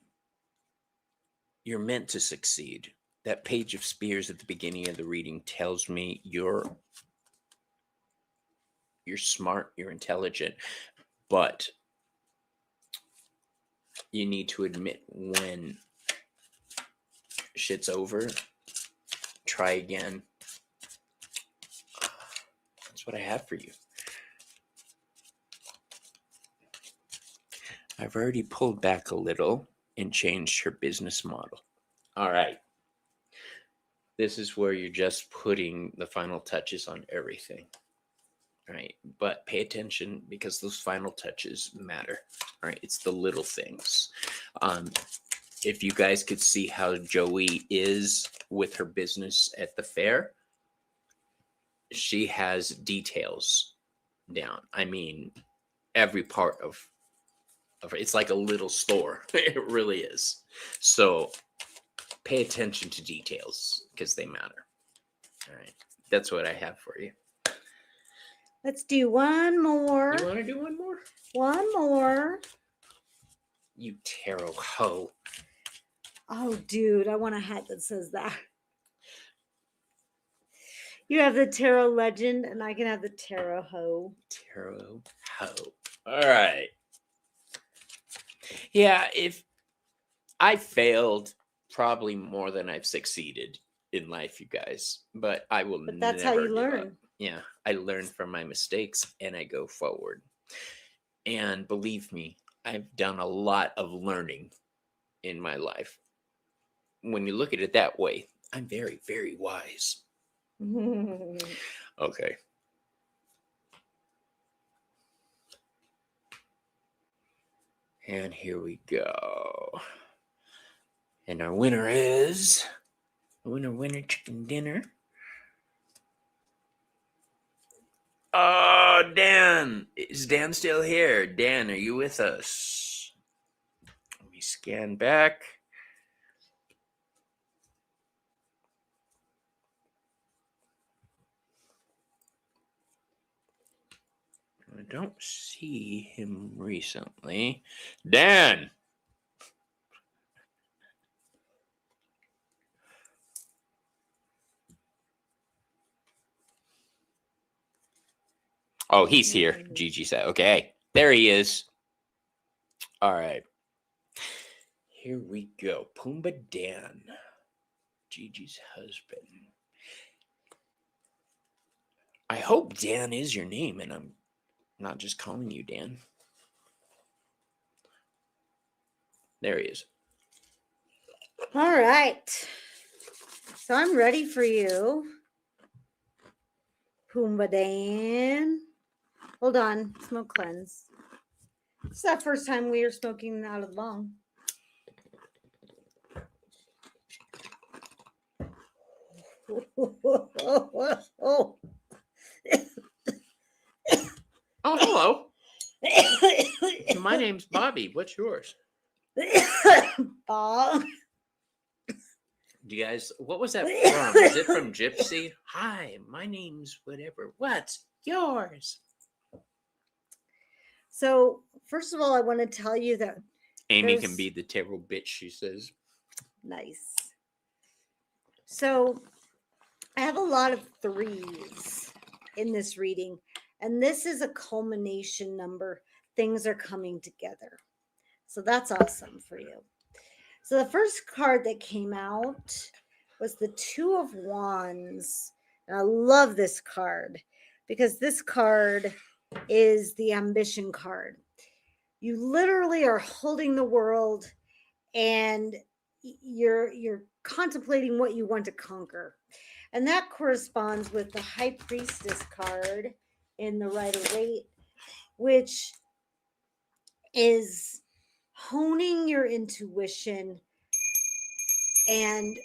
You're meant to succeed. That page of spears at the beginning of the reading tells me you're smart, you're intelligent, but you need to admit when shit's over. Try again. That's what I have for you. I've already pulled back a little and changed her business model. All right. This is where you're just putting the final touches on everything. All right. But pay attention, because those final touches matter. All right. It's the little things. If you guys could see how Joey is with her business at the fair, she has details down. I mean, every part of it's like a little store. It really is. So pay attention to details, because they matter. All right. That's what I have for you. Let's do one more. You want to do one more? One more. You tarot hoe. Oh, dude, I want a hat that says that. You have the tarot legend, and I can have the tarot hoe. Tarot hoe. All right. Yeah, if I failed probably more than I've succeeded in life, you guys, but I will But that's how you never give up. learn. Yeah, I learn from my mistakes and I go forward. And believe me, I've done a lot of learning in my life. When you look at it that way, I'm very, very wise. Okay. And here we go. And our winner is winner chicken dinner. Oh, Dan. Is Dan still here? Dan, are you with us? Let me scan back. I don't see him recently. Dan! Oh, he's here. Gigi said, okay. There he is. All right. Here we go. Pumbaa Dan. Gigi's husband. I hope Dan is your name and I'm not just calling you Dan. There he is. All right. So I'm ready for you. Pumbaa Dan. Hold on. Smoke cleanse. It's that first time we are smoking out of the bong. Oh, hello. My name's Bobby. What's yours? Bong. Do you guys, what was that from? Is it from Gypsy? Hi, my name's whatever. What's yours? So, first of all, I want to tell you that Amy can be the terrible bitch, she says. Nice. So, I have a lot of 3s in this reading, and this is a culmination number. Things are coming together. So, that's awesome for you. So, the first card that came out was the 2 of Wands. And I love this card because this card is the ambition card. You literally are holding the world and you're contemplating what you want to conquer. And that corresponds with the High Priestess card in the Rider-Waite, which is honing your intuition and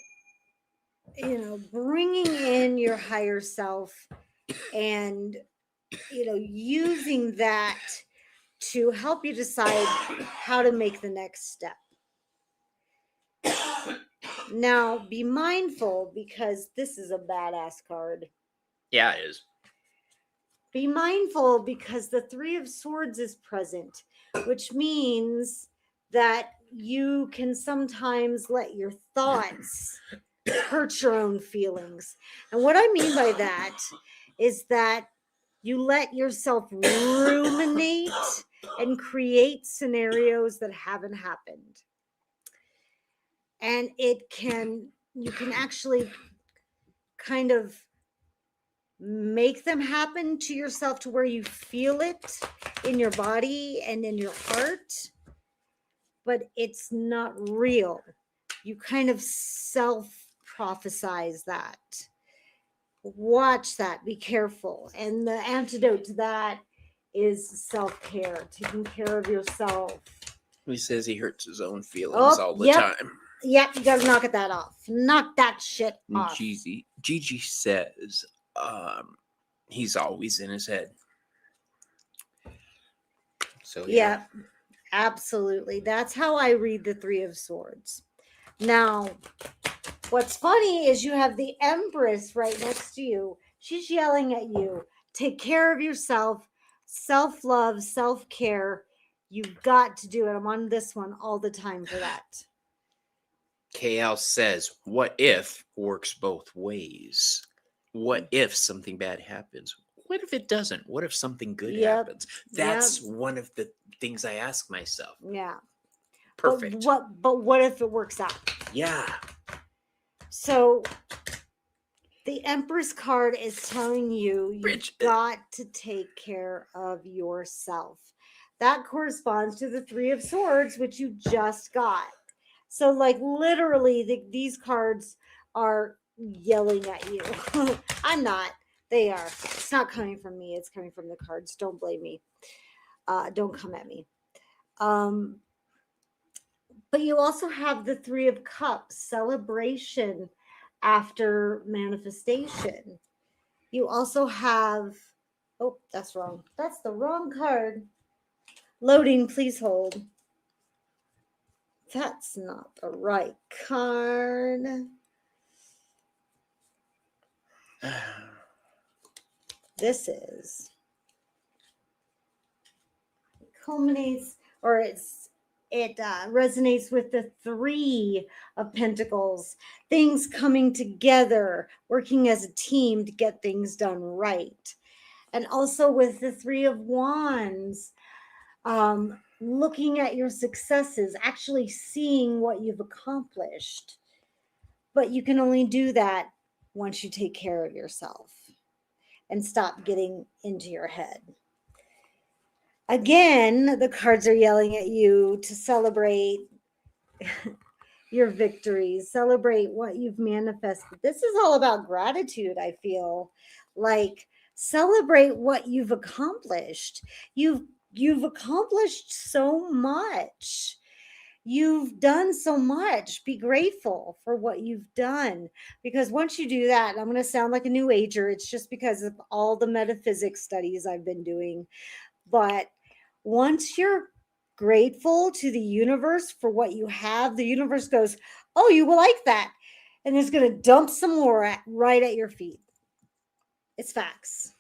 bringing in your higher self and using that to help you decide how to make the next step. Now, be mindful because this is a badass card. Yeah, it is. Be mindful because the 3 of Swords is present, which means that you can sometimes let your thoughts hurt your own feelings. And what I mean by that is that you let yourself ruminate and create scenarios that haven't happened. And you can actually kind of make them happen to yourself to where you feel it in your body and in your heart, but it's not real. You kind of self-prophesize that. Watch that. Be careful. And the antidote to that is self-care, taking care of yourself. He says he hurts his own feelings all the time. Yep, you gotta knock that off. Knock that shit off. Gigi says he's always in his head. So yeah, absolutely. That's how I read the 3 of Swords. Now, what's funny is you have the Empress right next to you. She's yelling at you. Take care of yourself. Self-love, self-care. You've got to do it. I'm on this one all the time for that. KL says, what if works both ways? what if something bad happens? What if it doesn't? What if something good Yep. happens? Yep. That's one of the things I ask myself. Yeah. Perfect. But what if it works out? Yeah. So the Empress card is telling you you've got to take care of yourself. That corresponds to the Three of Swords, which you just got. So, like, literally, these cards are yelling at you. I'm not. They are. It's not coming from me. It's coming from the cards. Don't blame me. Don't come at me. But you also have the Three of Cups, celebration after manifestation. You also have, oh, that's wrong. That's the wrong card. Loading, please hold. That's not the right card. This is. It culminates, or it resonates with the Three of Pentacles. Things coming together, working as a team to get things done right. And also with the Three of Wands, looking at your successes, actually seeing what you've accomplished. But you can only do that once you take care of yourself and stop getting into your head. Again, the cards are yelling at you to celebrate your victories, celebrate what you've manifested. This is all about gratitude, I feel. Like, celebrate what you've accomplished. You've accomplished so much. You've done so much. Be grateful for what you've done. Because once you do that, I'm going to sound like a new ager. It's just because of all the metaphysics studies I've been doing. But once you're grateful to the universe for what you have, the universe goes, oh, you will like that. And it's going to dump some more right at your feet. It's facts.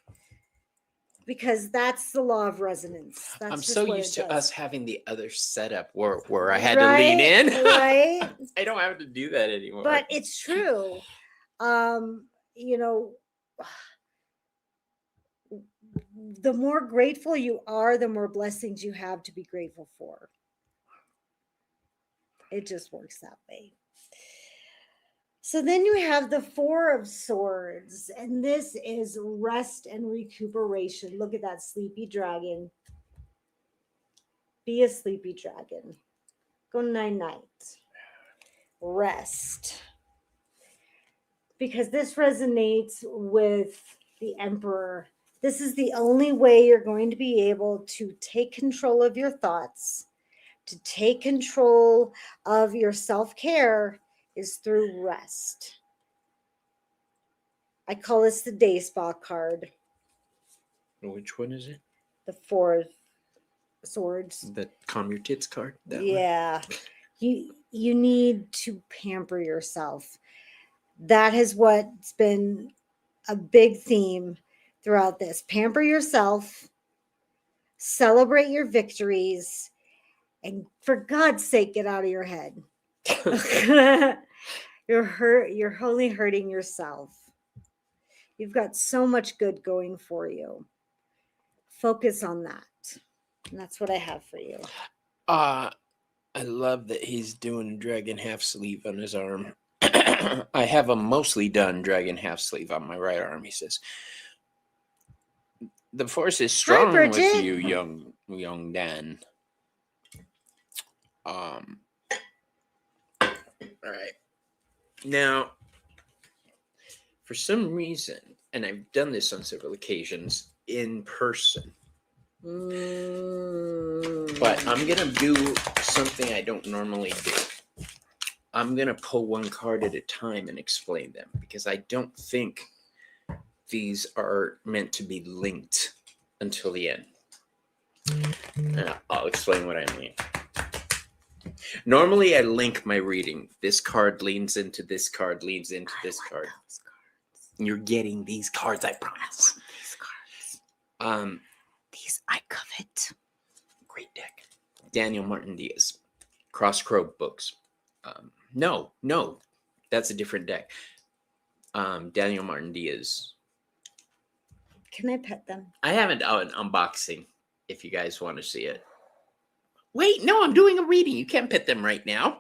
Because that's the law of resonance. That's I'm so used to us having the other setup where I had right, to lean in. Right. I don't have to do that anymore. But it's true. You know, the more grateful you are, the more blessings you have to be grateful for. It just works that way. So then you have the Four of Swords, and this is rest and recuperation. Look at that sleepy dragon. Be a sleepy dragon. Go night-night. Rest. Because this resonates with the Emperor. This is the only way you're going to be able to take control of your thoughts, to take control of your self-care, is through rest. I call this the Day Spa card. Which one is it? The Four of Swords. The Calm Your Tits card? Yeah. You need to pamper yourself. That is what's been a big theme throughout this. Pamper yourself, celebrate your victories, and for God's sake, get out of your head. You're only hurting yourself. You've got so much good going for you. Focus on that. And that's what I have for you. I love that he's doing dragon half sleeve on his arm. I have a mostly done dragon half sleeve on my right arm, he says. The force is strong with you, young Dan. All right. Now, for some reason, and I've done this on several occasions in person, but I'm going to do something I don't normally do. I'm going to pull one card at a time and explain them, because I don't think these are meant to be linked until the end. And I'll explain what I mean. Normally, I link my reading. This card leans into this card, leans into this card. You're getting these cards, I promise. These cards. These I covet. Great deck. Daniel Martin Diaz. Cross Crow Books. No, that's a different deck. Daniel Martin Diaz. Can I pet them? I have an unboxing if you guys want to see it. Wait, no, I'm doing a reading. You can't pet them right now.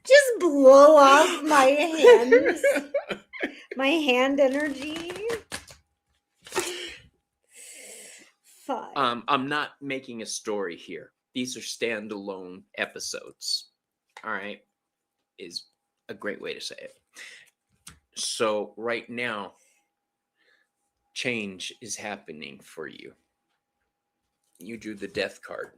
Just blow off my hands. My hand energy. Fine. I'm not making a story here. These are standalone episodes. All right. Is a great way to say it. So right now, change is happening for you. You drew the death card.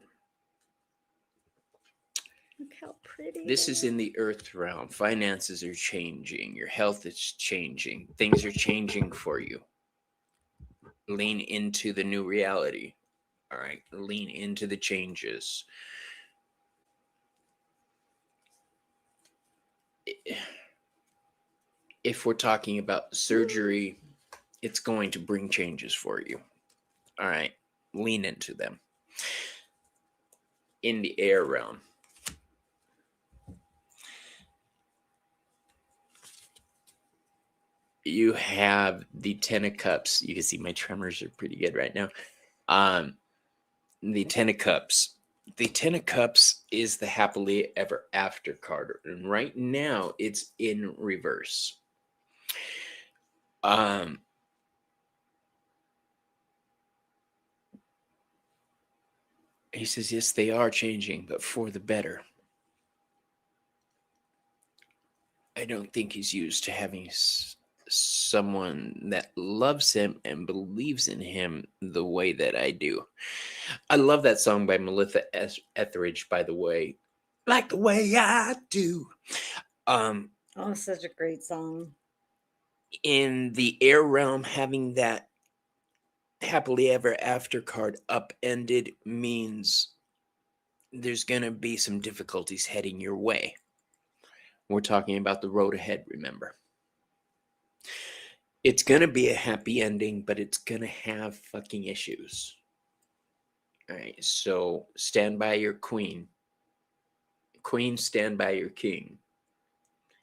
Look how pretty. This is in the earth realm. Finances are changing. Your health is changing. Things are changing for you. Lean into the new reality. All right. Lean into the changes. If we're talking about surgery, it's going to bring changes for you. All right. Lean into them. In the air realm, you have the Ten of Cups. You can see my tremors are pretty good right now. The Ten of Cups. The Ten of Cups is the happily ever after card. And right now it's in reverse. He says, yes, they are changing, but for the better. I don't think he's used to having someone that loves him and believes in him the way that I do. I love that song by Melissa Etheridge, by the way. Like the way I do. Oh, such a great song. In the air realm, having that happily ever after card upended means there's going to be some difficulties heading your way. We're talking about the road ahead, remember. It's going to be a happy ending, but it's going to have fucking issues. All right, so stand by your queen. Queen, stand by your king.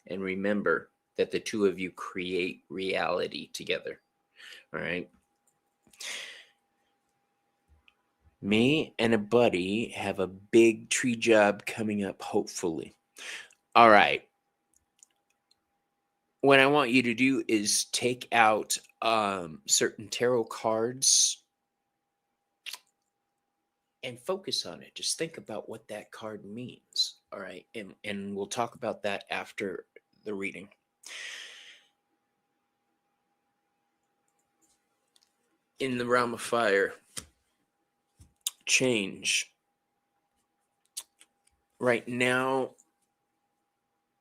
And remember that the two of you create reality together. All right. Me and a buddy have a big tree job coming up, hopefully. All right. What I want you to do is take out certain tarot cards and focus on it. Just think about what that card means. All right. And we'll talk about that after the reading. In the realm of fire, change. Right now,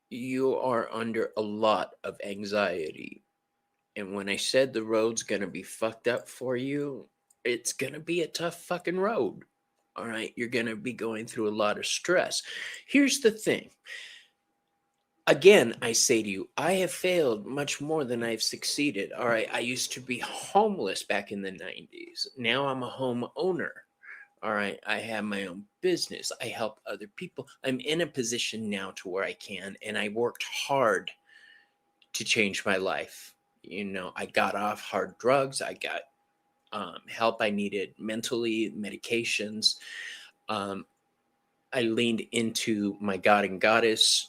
you are under a lot of anxiety. And when I said the road's going to be fucked up for you, it's going to be a tough fucking road. All right. You're going to be going through a lot of stress. Here's the thing. Again, I say to you, I have failed much more than I've succeeded. All right. I used to be homeless back in the 90s. Now I'm a homeowner. All right. I have my own business. I help other people. I'm in a position now to where I can, and I worked hard to change my life. You know, I got off hard drugs. I got help I needed mentally, medications. I leaned into my God and Goddess.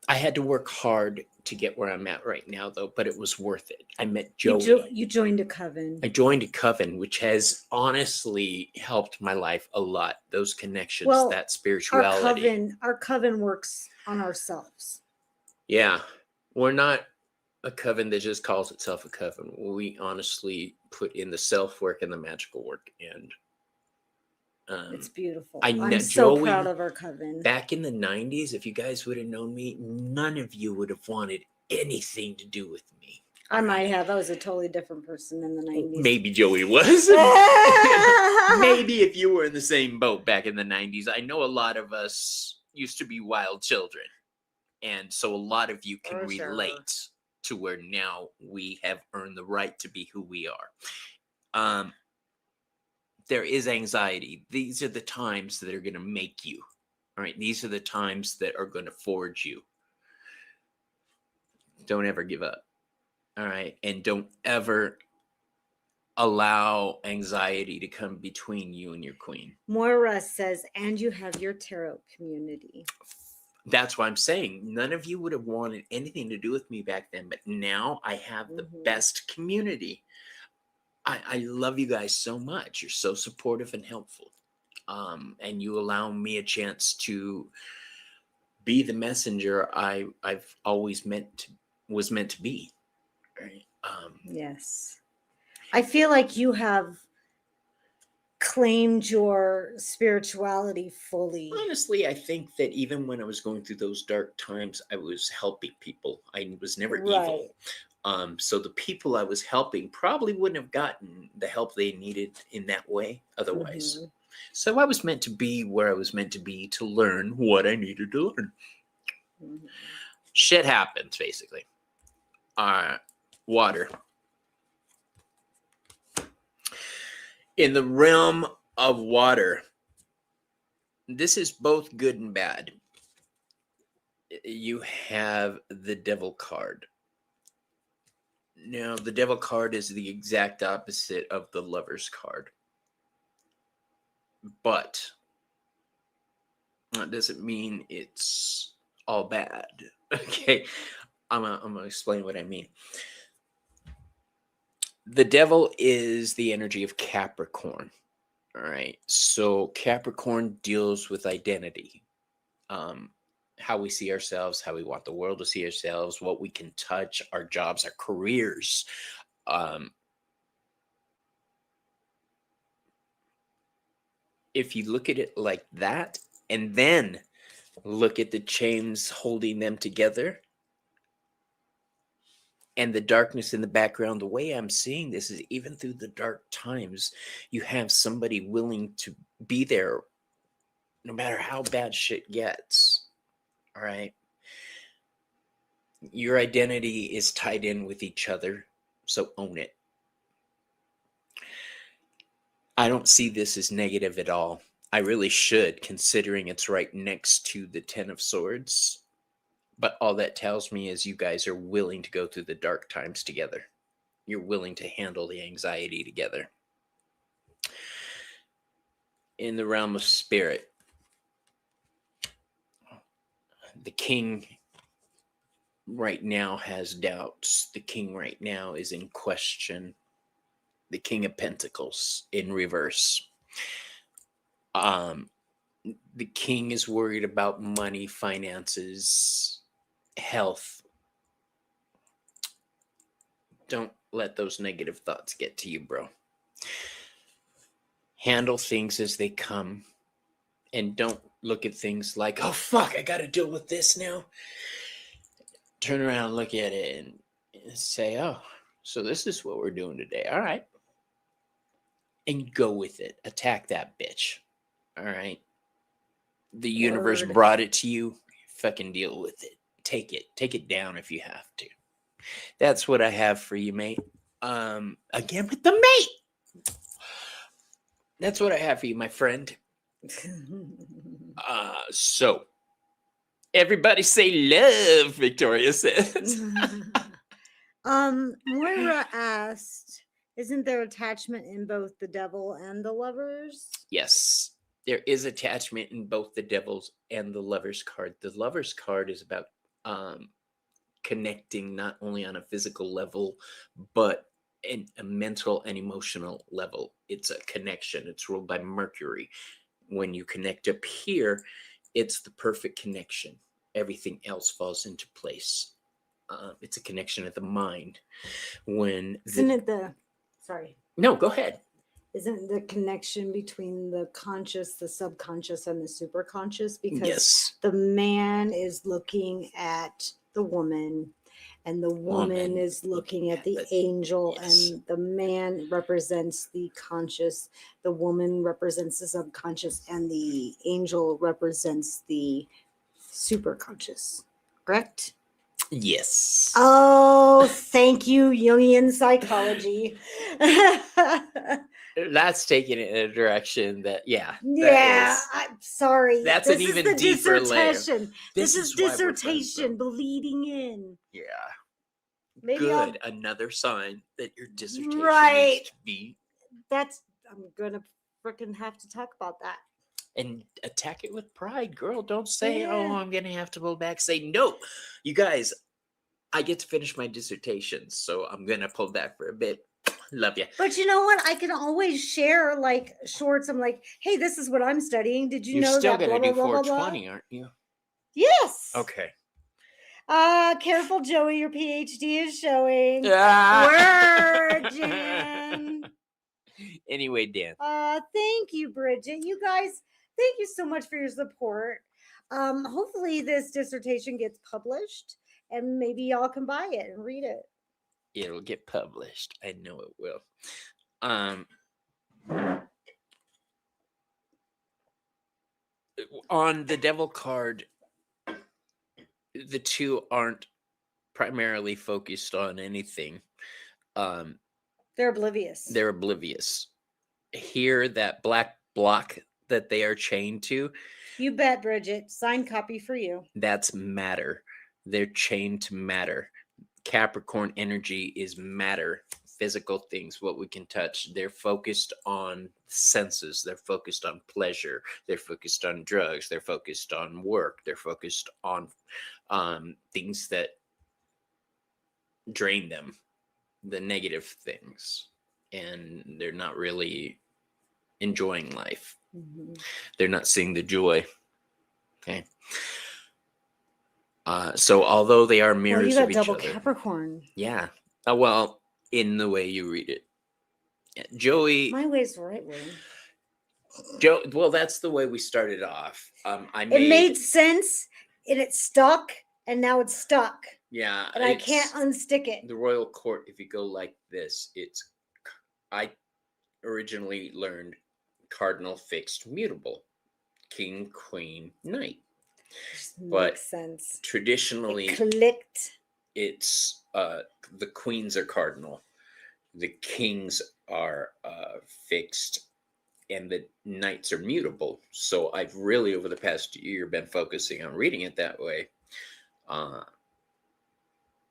I had to work hard to get where I'm at right now, though, but it was worth it. I met Joey. You joined a coven. I joined a coven, which has honestly helped my life a lot. Those connections, that spirituality. Our coven works on ourselves. Yeah. We're not a coven that just calls itself a coven. We honestly put in the self-work and the magical work. And it's beautiful. I'm so proud of our coven. Back in the 90s, if you guys would have known me, none of you would have wanted anything to do with me. I might have. I was a totally different person in the 90s. Maybe Joey was. Maybe if you were in the same boat back in the 90s. I know a lot of us used to be wild children. And so a lot of you can relate to where now we have earned the right to be who we are. there is anxiety. These are the times that are going to make you. All right. These are the times that are going to forge you. Don't ever give up. All right. And don't ever allow anxiety to come between you and your queen. Moira says, and you have your tarot community. That's why I'm saying none of you would have wanted anything to do with me back then, but now I have the best community. I love you guys so much. You're so supportive and helpful. And you allow me a chance to be the messenger I've always was meant to be. Right? Yes. I feel like you have claimed your spirituality fully. Honestly, I think that even when I was going through those dark times, I was helping people. I was never evil. So the people I was helping probably wouldn't have gotten the help they needed in that way otherwise. So I was meant to be where I was meant to be to learn what I needed to learn. Shit happens, basically. Water. In the realm of water, this is both good and bad. You have the Devil card. Now, the Devil card is the exact opposite of the Lover's card. But that doesn't mean it's all bad. Okay, I'm gonna explain what I mean. The Devil is the energy of Capricorn. All right. So Capricorn deals with identity. How we see ourselves, how we want the world to see ourselves, what we can touch, our jobs, our careers. If you look at it like that, and then look at the chains holding them together, and the darkness in the background, the way I'm seeing this is even through the dark times, you have somebody willing to be there no matter how bad shit gets. All right. Your identity is tied in with each other, so own it. I don't see this as negative at all. I really should, considering it's right next to the Ten of Swords. But all that tells me is you guys are willing to go through the dark times together. You're willing to handle the anxiety together. In the realm of spirit, the king right now has doubts. The king right now is in question. The King of Pentacles in reverse. The king is worried about money, finances, health. Don't let those negative thoughts get to you, bro. Handle things as they come. And don't look at things like, oh, fuck, I got to deal with this now. Turn around and look at it and say, oh, so this is what we're doing today. All right. And go with it. Attack that bitch. All right. The universe brought it to you. Fucking deal with it. Take it. Take it down if you have to. That's what I have for you, mate. Again with the mate. That's what I have for you, my friend. So everybody say love, Victoria says. Moira asked, isn't there attachment in both the Devil and the Lovers? Yes, there is attachment in both the Devil's and the Lover's card. The Lover's card is about connecting not only on a physical level, but in a mental and emotional level. It's a connection. It's ruled by Mercury. When you connect up here, it's the perfect connection. Everything else falls into place. It's a connection of the mind. Sorry. No, go ahead. Isn't the connection between the conscious, the subconscious, and the superconscious? Because yes. The man is looking at the woman, and the woman is looking at the angel, yes. And the man represents the conscious, the woman represents the subconscious, and the angel represents the superconscious. Correct? Yes. Oh, thank you, Jungian psychology. That's taking it in a direction that, yeah, Yeah, I'm sorry. that's This an is even the deeper layer. dissertation. This is Why we're friends, dissertation bleeding in. yeah. Maybe Good. Another sign that your dissertation needs Right. to be, I'm gonna freaking have to talk about that. and attack it with pride, girl. Don't say, "Oh, Yeah. I'm gonna have to pull back." Say, "No, you guys, I get to finish my dissertation, so I'm gonna pull back for a bit." Love you. But you know what? I can always share like shorts. I'm like, hey, this is what I'm studying. Did you You're know still that? Blah gonna blah do blah blah blah. 420, aren't you? Yes. Okay. Careful, Joey. Your PhD is showing. Virgin. Anyway, Dan. Thank you, Bridget. You guys, thank you so much for your support. Hopefully this dissertation gets published and maybe y'all can buy it and read it. It'll get published. I know it will. On the devil card, the two aren't primarily focused on anything. They're oblivious. They're oblivious. Here, that black block that they are chained to, You bet, Bridget. Signed copy for you. that's matter. They're chained to matter. Capricorn energy is matter, physical things, what we can touch. They're focused on senses. They're focused on pleasure. They're focused on drugs. They're focused on work. They're focused on things that drain them, the negative things. And they're not really enjoying life. Mm-hmm. They're not seeing the joy. Okay. So although they are mirrors you got of each double other, Capricorn. yeah. Well, in the way you read it, yeah. Joey. My way's the right way. Well, that's the way we started off. It made sense, and it stuck, and now it's stuck. Yeah, and I can't unstick it. The royal court. If you go like this, I originally learned cardinal, fixed, mutable, king, queen, knight. But makes sense. Traditionally, it clicked. It's the queens are cardinal, the kings are fixed, and the knights are mutable. So I've really, over the past year, been focusing on reading it that way,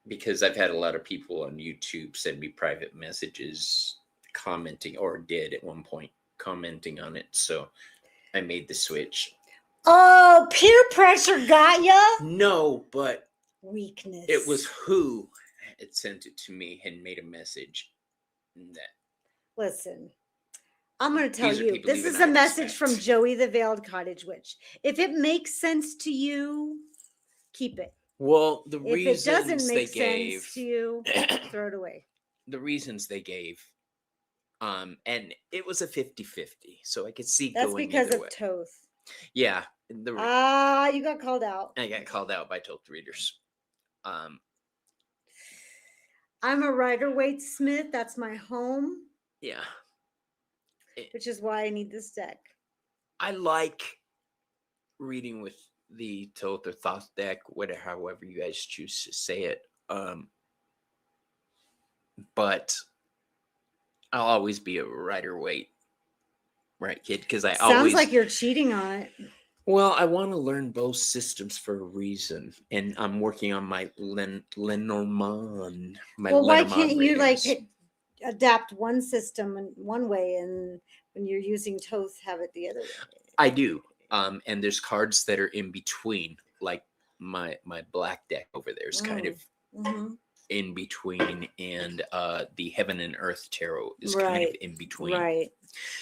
because I've had a lot of people on YouTube send me private messages commenting, or did at one point, commenting on it. So I made the switch. Oh, peer pressure got ya? No, but weakness. It was who had sent it to me and made a message. That listen, I'm going to tell these are you, people this even is a I message respect. from Joey the Veiled Cottage Witch. If it makes sense to you, keep it. Well, the if reasons it doesn't they make gave sense to you, throw it away. The reasons they gave, and it was a 50-50, so I could see That's going because either of way. Toth. Yeah. You got called out. I got called out by Toth readers. I'm a Rider-Waite Smith. That's my home. Yeah. Which is why I need this deck. I like reading with the Toth or Thoth deck, whatever, however you guys choose to say it. But I'll always be a Rider-Waite, right, kid? Because I sounds like you're cheating on it. Well, I want to learn both systems for a reason, and I'm working on my Lenormand. Why can't you like adapt one system in one way, and when you're using Toth, have it the other way? I do. And there's cards that are in between, like my black deck over there is kind of in between, and the Heaven and Earth Tarot is kind of in between. Right.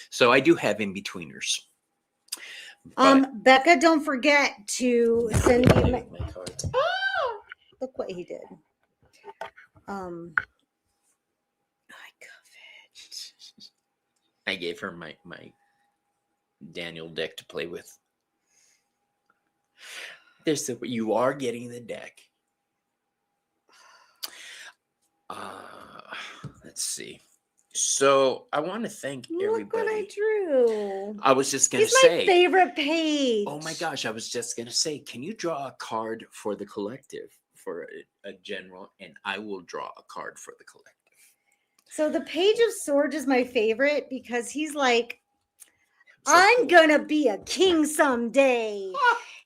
So I do have in betweeners. Becca, don't forget to send me my cards. Oh, look what he did. I love it. I gave her my Daniel deck to play with. You are getting the deck. Let's see. So I want to thank everybody. Look what I drew. I was just going to say. He's my favorite page. Oh my gosh. I was just going to say, can you draw a card for the collective, for a general, and I will draw a card for the collective. So the Page of Swords is my favorite because he's like, So I'm cool. gonna be a king someday.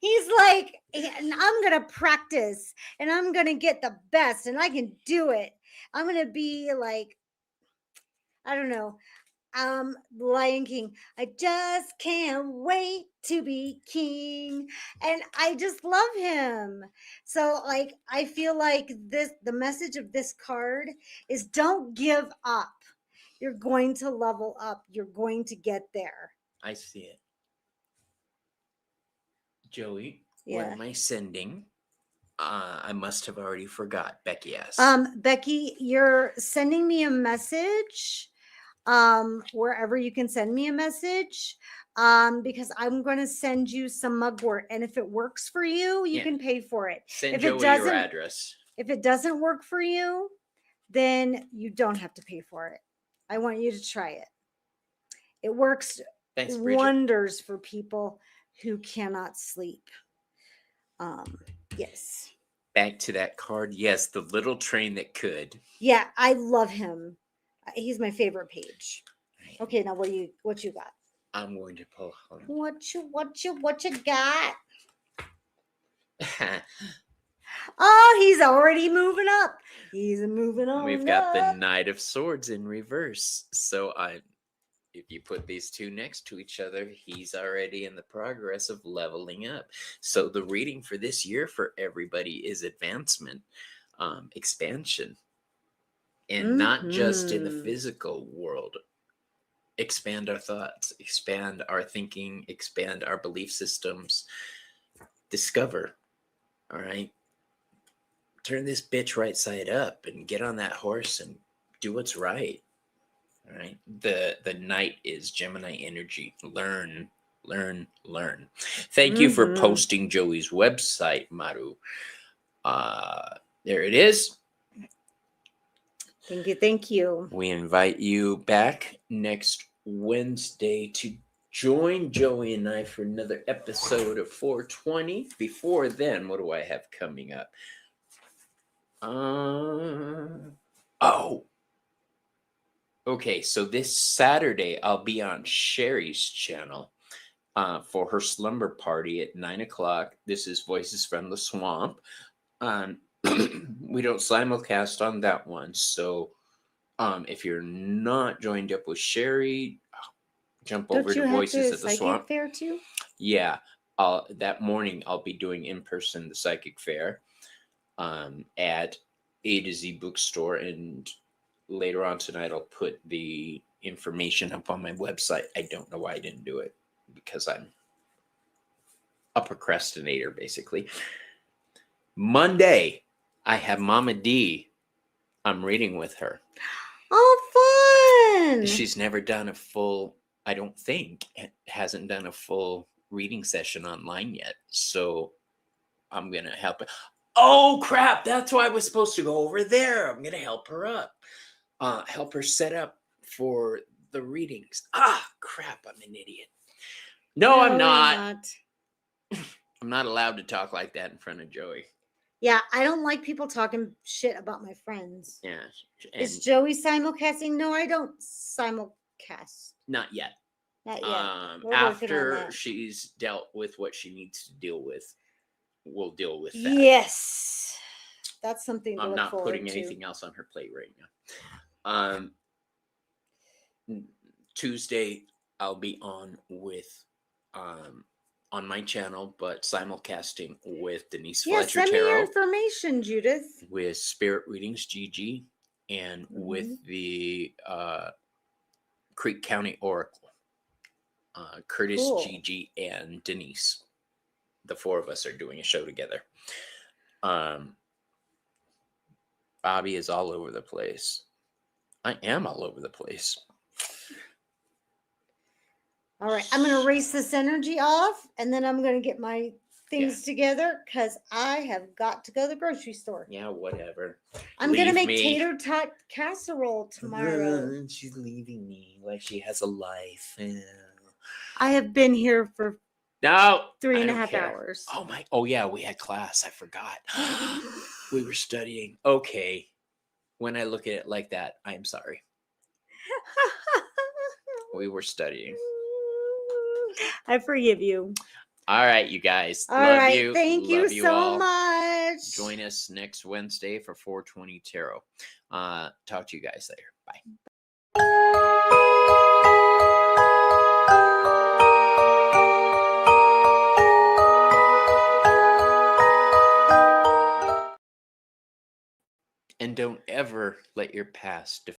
He's like, and I'm gonna practice and I'm gonna get the best and I can do it. I'm gonna be like, I don't know, Lion King. I just can't wait to be king. And I just love him. So like I feel like the message of this card is don't give up. You're going to level up. You're going to get there. I see it. Joey, what Yeah. am I sending? I must have already forgot. Becky asked. Becky, you're sending me a message wherever you can send me a message, because I'm going to send you some mugwort, and if it works for you, you can pay for it. Send If Joey it doesn't, your address. If it doesn't work for you, then you don't have to pay for it. I want you to try it. It works Thanks, Bridget. wonders for people who cannot sleep. Yes. Back to that card. Yes, the little train that could. Yeah, I love him. He's my favorite page. Okay, now what you got? I'm going to pull. What you got? Oh, he's already moving up. He's moving on. We've got the Knight of Swords in reverse. So if you put these two next to each other, he's already in the progress of leveling up. So the reading for this year for everybody is advancement, expansion, and not just in the physical world. Expand our thoughts, expand our thinking, expand our belief systems, discover. All right. Turn this bitch right side up and get on that horse and do what's right. All right. The Knight is Gemini energy. Learn. Thank you for posting Joey's website, Maru. There it is. Thank you. We invite you back next Wednesday to join Joey and I for another episode of 420. Before then, what do I have coming up? Okay, so this Saturday I'll be on Sherry's channel for her slumber party at 9:00. This is Voices from the Swamp. We don't simulcast on that one, so if you're not joined up with Sherry, jump over to Voices of the Swamp. Fair too? Yeah, that morning I'll be doing in person the psychic fair at A to Z bookstore, and later on tonight I'll put the information up on my website. I don't know why I didn't do it, because I'm a procrastinator basically. Monday I have Mama D. I'm reading with her. Oh, fun! She's never done a full, I don't think, hasn't done a full reading session online yet. So I'm going to help her. Oh, crap. That's why I was supposed to go over there. I'm going to help her up. Help her set up for the readings. Crap. I'm an idiot. No, I'm not. I'm not allowed to talk like that in front of Joey. Yeah, I don't like people talking shit about my friends. Yeah. Is Joey simulcasting? No, I don't simulcast. Not yet. Not yet. After she's dealt with what she needs to deal with, we'll deal with that. Yes. That's something to I'm look not forward putting to. anything else on her plate right now. Tuesday, I'll be on with on my channel, but simulcasting with Denise Fletcher send me your Tarot, information, Judith. with Spirit Readings Gigi, and with the Creek County Oracle, Curtis, Gigi, and Denise. The four of us are doing a show together. Bobby is all over the place. I am all over the place. All right, I'm going to erase this energy off, and then I'm going to get my things together because I have got to go to the grocery store. Yeah, whatever. I'm going to make tater tot casserole tomorrow. She's leaving me like she has a life. I have been here for 3.5 hours. Oh yeah, we had class. I forgot. We were studying. Okay. When I look at it like that, I'm sorry. We were studying. I forgive you. All right, you guys. All Love right. you. Thank you Love you so all. much. Join us next Wednesday for 420 Tarot. Talk to you guys later. Bye. And don't ever let your past